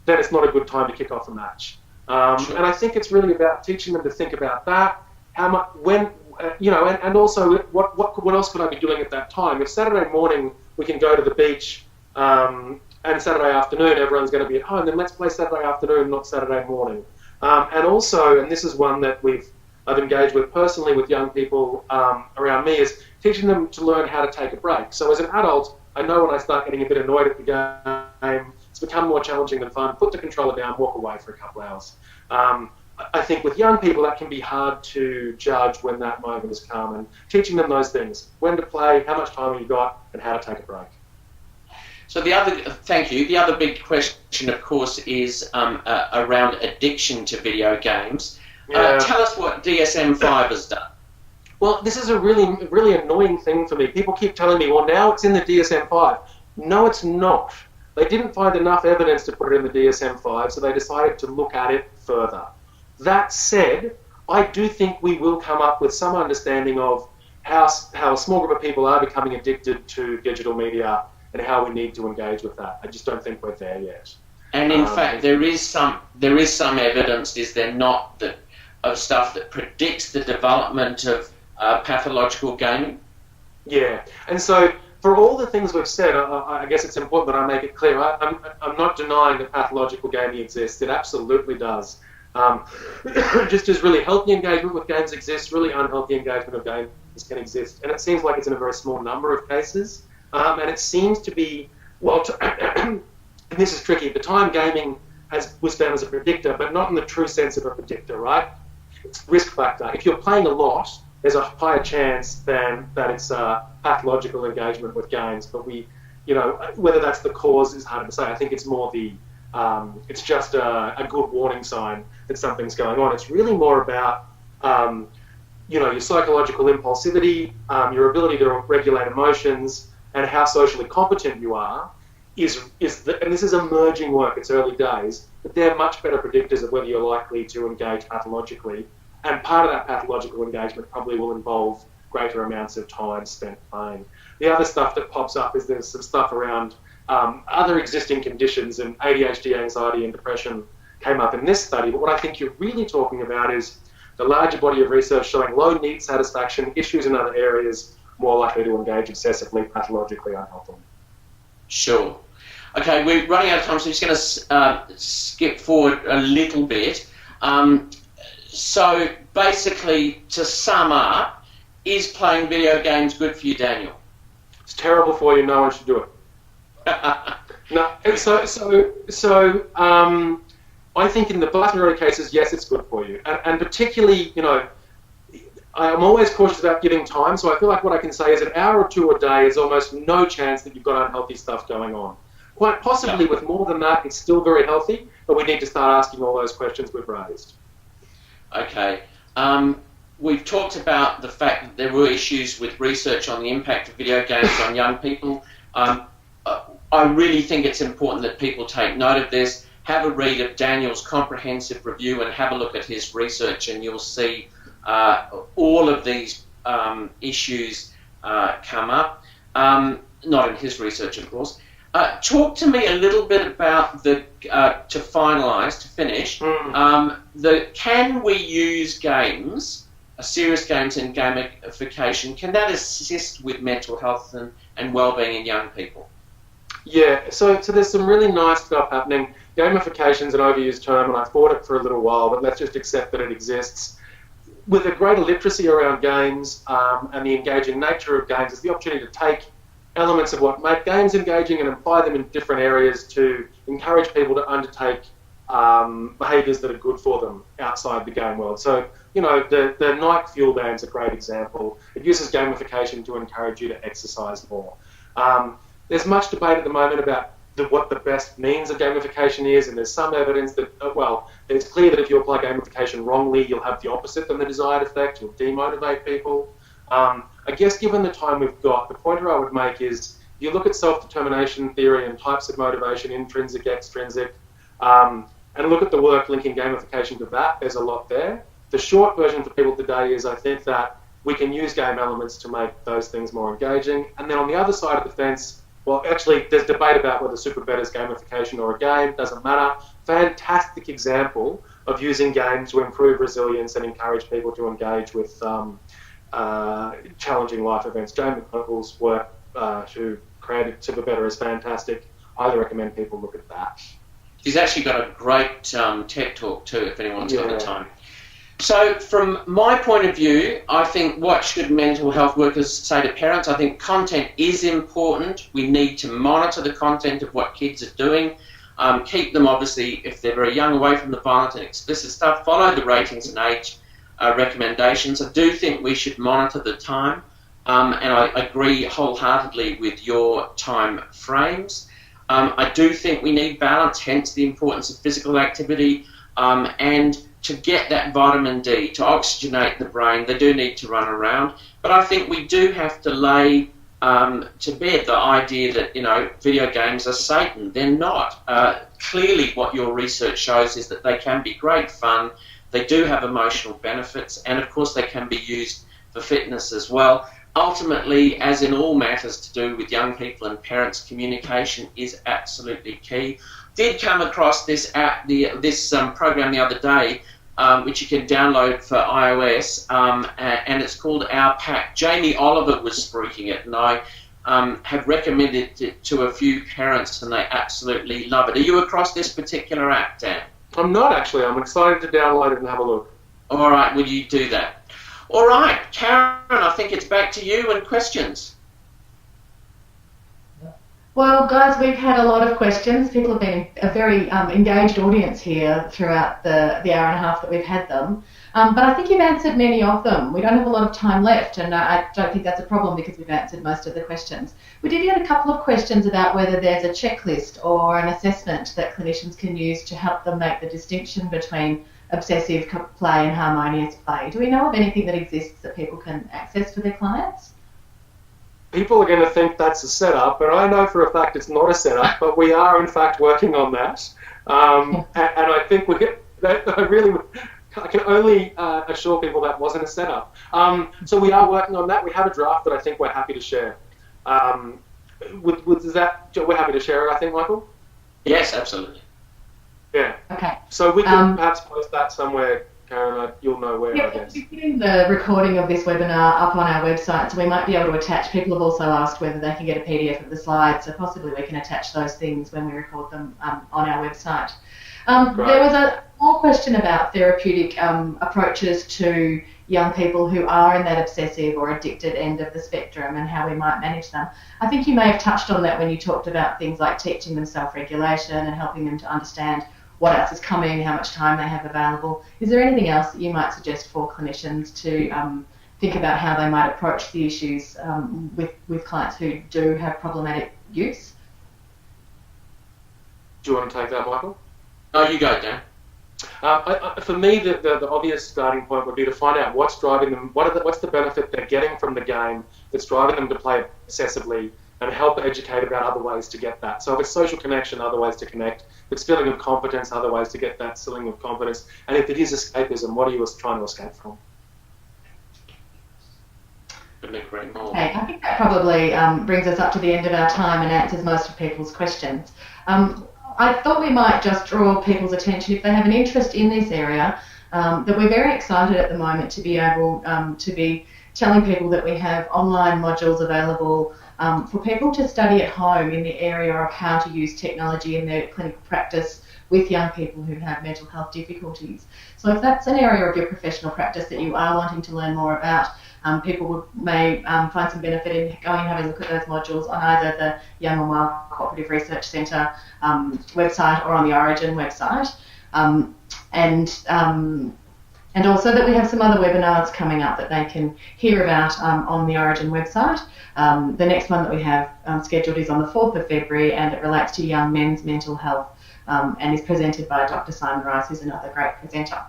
C: then it's not a good time to kick off a match.
B: Sure.
C: And I think it's really about teaching them to think about that, how much, when, and also what else could I be doing at that time? If Saturday morning we can go to the beach and Saturday afternoon everyone's going to be at home, then let's play Saturday afternoon, not Saturday morning. And also, and this is one that I've engaged with personally with young people around me, is teaching them to learn how to take a break. So as an adult, I know when I start getting a bit annoyed at the game, it's become more challenging than fun. Put the controller down, walk away for a couple hours. I think with young people that can be hard to judge when that moment has come, and teaching them those things: when to play, how much time you got, and how to take a break.
B: So thank you. The other big question, of course, is around addiction to video games.
C: Yeah.
B: Tell us what DSM-5 has done.
C: Well, this is a really annoying thing for me. People keep telling me, well, now it's in the DSM-5. No, it's not. They didn't find enough evidence to put it in the DSM-5, so they decided to look at it further. That said, I do think we will come up with some understanding of how a small group of people are becoming addicted to digital media and how we need to engage with that. I just don't think we're there yet.
B: And in fact, there is some evidence, is there not, of stuff that predicts the development of pathological gaming?
C: Yeah, and so for all the things we've said, I guess it's important that I make it clear. I'm not denying that pathological gaming exists. It absolutely does. Just as really healthy engagement with games exists, really unhealthy engagement of games can exist. And it seems like it's in a very small number of cases. And it seems to be, well, and this is tricky, at the time gaming was found as a predictor, but not in the true sense of a predictor, right? It's risk factor. If you're playing a lot, there's a higher chance than that it's pathological engagement with games. But whether that's the cause is hard to say. I think it's more it's just a good warning sign that something's going on. It's really more about, your psychological impulsivity, your ability to regulate emotions, and how socially competent you are. And this is emerging work, it's early days, but they're much better predictors of whether you're likely to engage pathologically. And part of that pathological engagement probably will involve greater amounts of time spent playing. The other stuff that pops up is there's some stuff around other existing conditions, and ADHD, anxiety, and depression came up in this study. But what I think you're really talking about is the larger body of research showing low need satisfaction, issues in other areas, more likely to engage obsessively, pathologically unhealthily.
B: Sure. Okay, we're running out of time, so I'm just going to skip forward a little bit. So basically, to sum up, is playing video games good for you, Daniel?
C: It's terrible for you. No one should do it. No. I think in the vast majority of cases, yes, it's good for you, and particularly, I'm always cautious about giving time. So I feel like what I can say is an hour or two a day is almost no chance that you've got unhealthy stuff going on. Quite possibly with more than that, it's still very healthy, but we need to start asking all those questions we've raised.
B: Okay. We've talked about the fact that there were issues with research on the impact of video games on young people. I really think it's important that people take note of this, have a read of Daniel's comprehensive review and have a look at his research, and you'll see all of these issues come up. Not in his research, of course. Talk to me a little bit about to finish, can we use games, serious games and gamification, can that assist with mental health and well-being in young people?
C: Yeah, so there's some really nice stuff happening. Gamification's an overused term, and I've fought it for a little while, but let's just accept that it exists. With a greater literacy around games and the engaging nature of games, it's the opportunity to take elements of what make games engaging and apply them in different areas to encourage people to undertake behaviours that are good for them outside the game world. So, the Nike Fuel Band's a great example. It uses gamification to encourage you to exercise more. There's much debate at the moment about what the best means of gamification is, and there's some evidence that, it's clear that if you apply gamification wrongly, you'll have the opposite than the desired effect. You'll demotivate people. I guess given the time we've got, the pointer I would make is you look at self-determination theory and types of motivation, intrinsic, extrinsic, and look at the work linking gamification to that. There's a lot there. The short version for people today is I think that we can use game elements to make those things more engaging. And then on the other side of the fence, well, actually, there's debate about whether Superbet is gamification or a game. Doesn't matter. Fantastic example of using games to improve resilience and encourage people to engage with challenging life events. Jane McConnell's work who created Superbetter is fantastic. Highly recommend people look at that.
B: He's actually got a great TED talk too, if anyone's got the time. So from my point of view, I think what should mental health workers say to parents? I think content is important. We need to monitor the content of what kids are doing. Keep them, obviously, if they're very young, away from the violent and explicit stuff. Follow the ratings and age recommendations. I do think we should monitor the time, and I agree wholeheartedly with your time frames. I do think we need balance, hence the importance of physical activity, and to get that vitamin D, to oxygenate the brain, they do need to run around. But I think we do have to lay to bed the idea that, video games are Satan. They're not. Clearly what your research shows is that they can be great fun, they do have emotional benefits, and of course they can be used for fitness as well. Ultimately, as in all matters to do with young people and parents, communication is absolutely key. Did come across this app, this program the other day, which you can download for iOS, and it's called Our Pack. Jamie Oliver was spruiking it, and I have recommended it to a few parents and they absolutely love it. Are you across this particular app, Dan?
C: I'm not actually. I'm excited to download it and have a look.
B: All right, will you do that? All right, Karen, I think it's back to you and questions.
A: Well, guys, we've had a lot of questions. People have been a very engaged audience here throughout the hour and a half that we've had them. But I think you've answered many of them. We don't have a lot of time left, and I don't think that's a problem because we've answered most of the questions. We did get a couple of questions about whether there's a checklist or an assessment that clinicians can use to help them make the distinction between obsessive play and harmonious play. Do we know of anything that exists that people can access for their clients?
C: People are going to think that's a setup, but I know for a fact it's not a setup, but we are in fact working on that. And I think I can only assure people that wasn't a setup. So we are working on that. We have a draft that I think we're happy to share. We're happy to share it, I think, Michael?
B: Yes, absolutely.
C: Yeah.
A: Okay.
C: So we can perhaps post that somewhere, Karen. You'll know where, I guess.
A: We're getting the recording of this webinar up on our website, so we might be able to attach. People have also asked whether they can get a PDF of the slides, so possibly we can attach those things when we record them on our website. There was a more question about therapeutic approaches to young people who are in that obsessive or addicted end of the spectrum and how we might manage them. I think you may have touched on that when you talked about things like teaching them self-regulation and helping them to understand what else is coming, how much time they have available. Is there anything else that you might suggest for clinicians to think about how they might approach the issues with clients who do have problematic use?
C: Do you want to take that, Michael?
B: Oh, you go, Dan.
C: For me, the obvious starting point would be to find out what's driving them, what's the benefit they're getting from the game that's driving them to play obsessively, and help educate about other ways to get that. So if it's social connection, other ways to connect. If it's feeling of competence, other ways to get that feeling of competence. And if it is escapism, what are you trying to escape from?
A: Okay, I think that probably brings us up to the end of our time and answers most of people's questions. I thought we might just draw people's attention, if they have an interest in this area, that we're very excited at the moment to be able to be telling people that we have online modules available for people to study at home in the area of how to use technology in their clinical practice with young people who have mental health difficulties. So if that's an area of your professional practice that you are wanting to learn more about, people may find some benefit in going and having a look at those modules on either the Young and Well Cooperative Research Centre website or on the Orygen website. And also that we have some other webinars coming up that they can hear about on the Orygen website. The next one that we have scheduled is on the 4th of February, and it relates to young men's mental health and is presented by Dr. Simon Rice, who's another great presenter.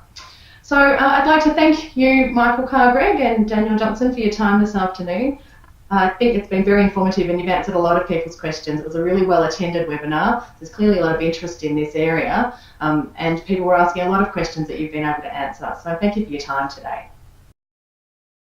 A: So I'd like to thank you, Michael Carr-Gregg and Daniel Johnson, for your time this afternoon. I think it's been very informative and you've answered a lot of people's questions. It was a really well-attended webinar. There's clearly a lot of interest in this area and people were asking a lot of questions that you've been able to answer. So thank you for your time today.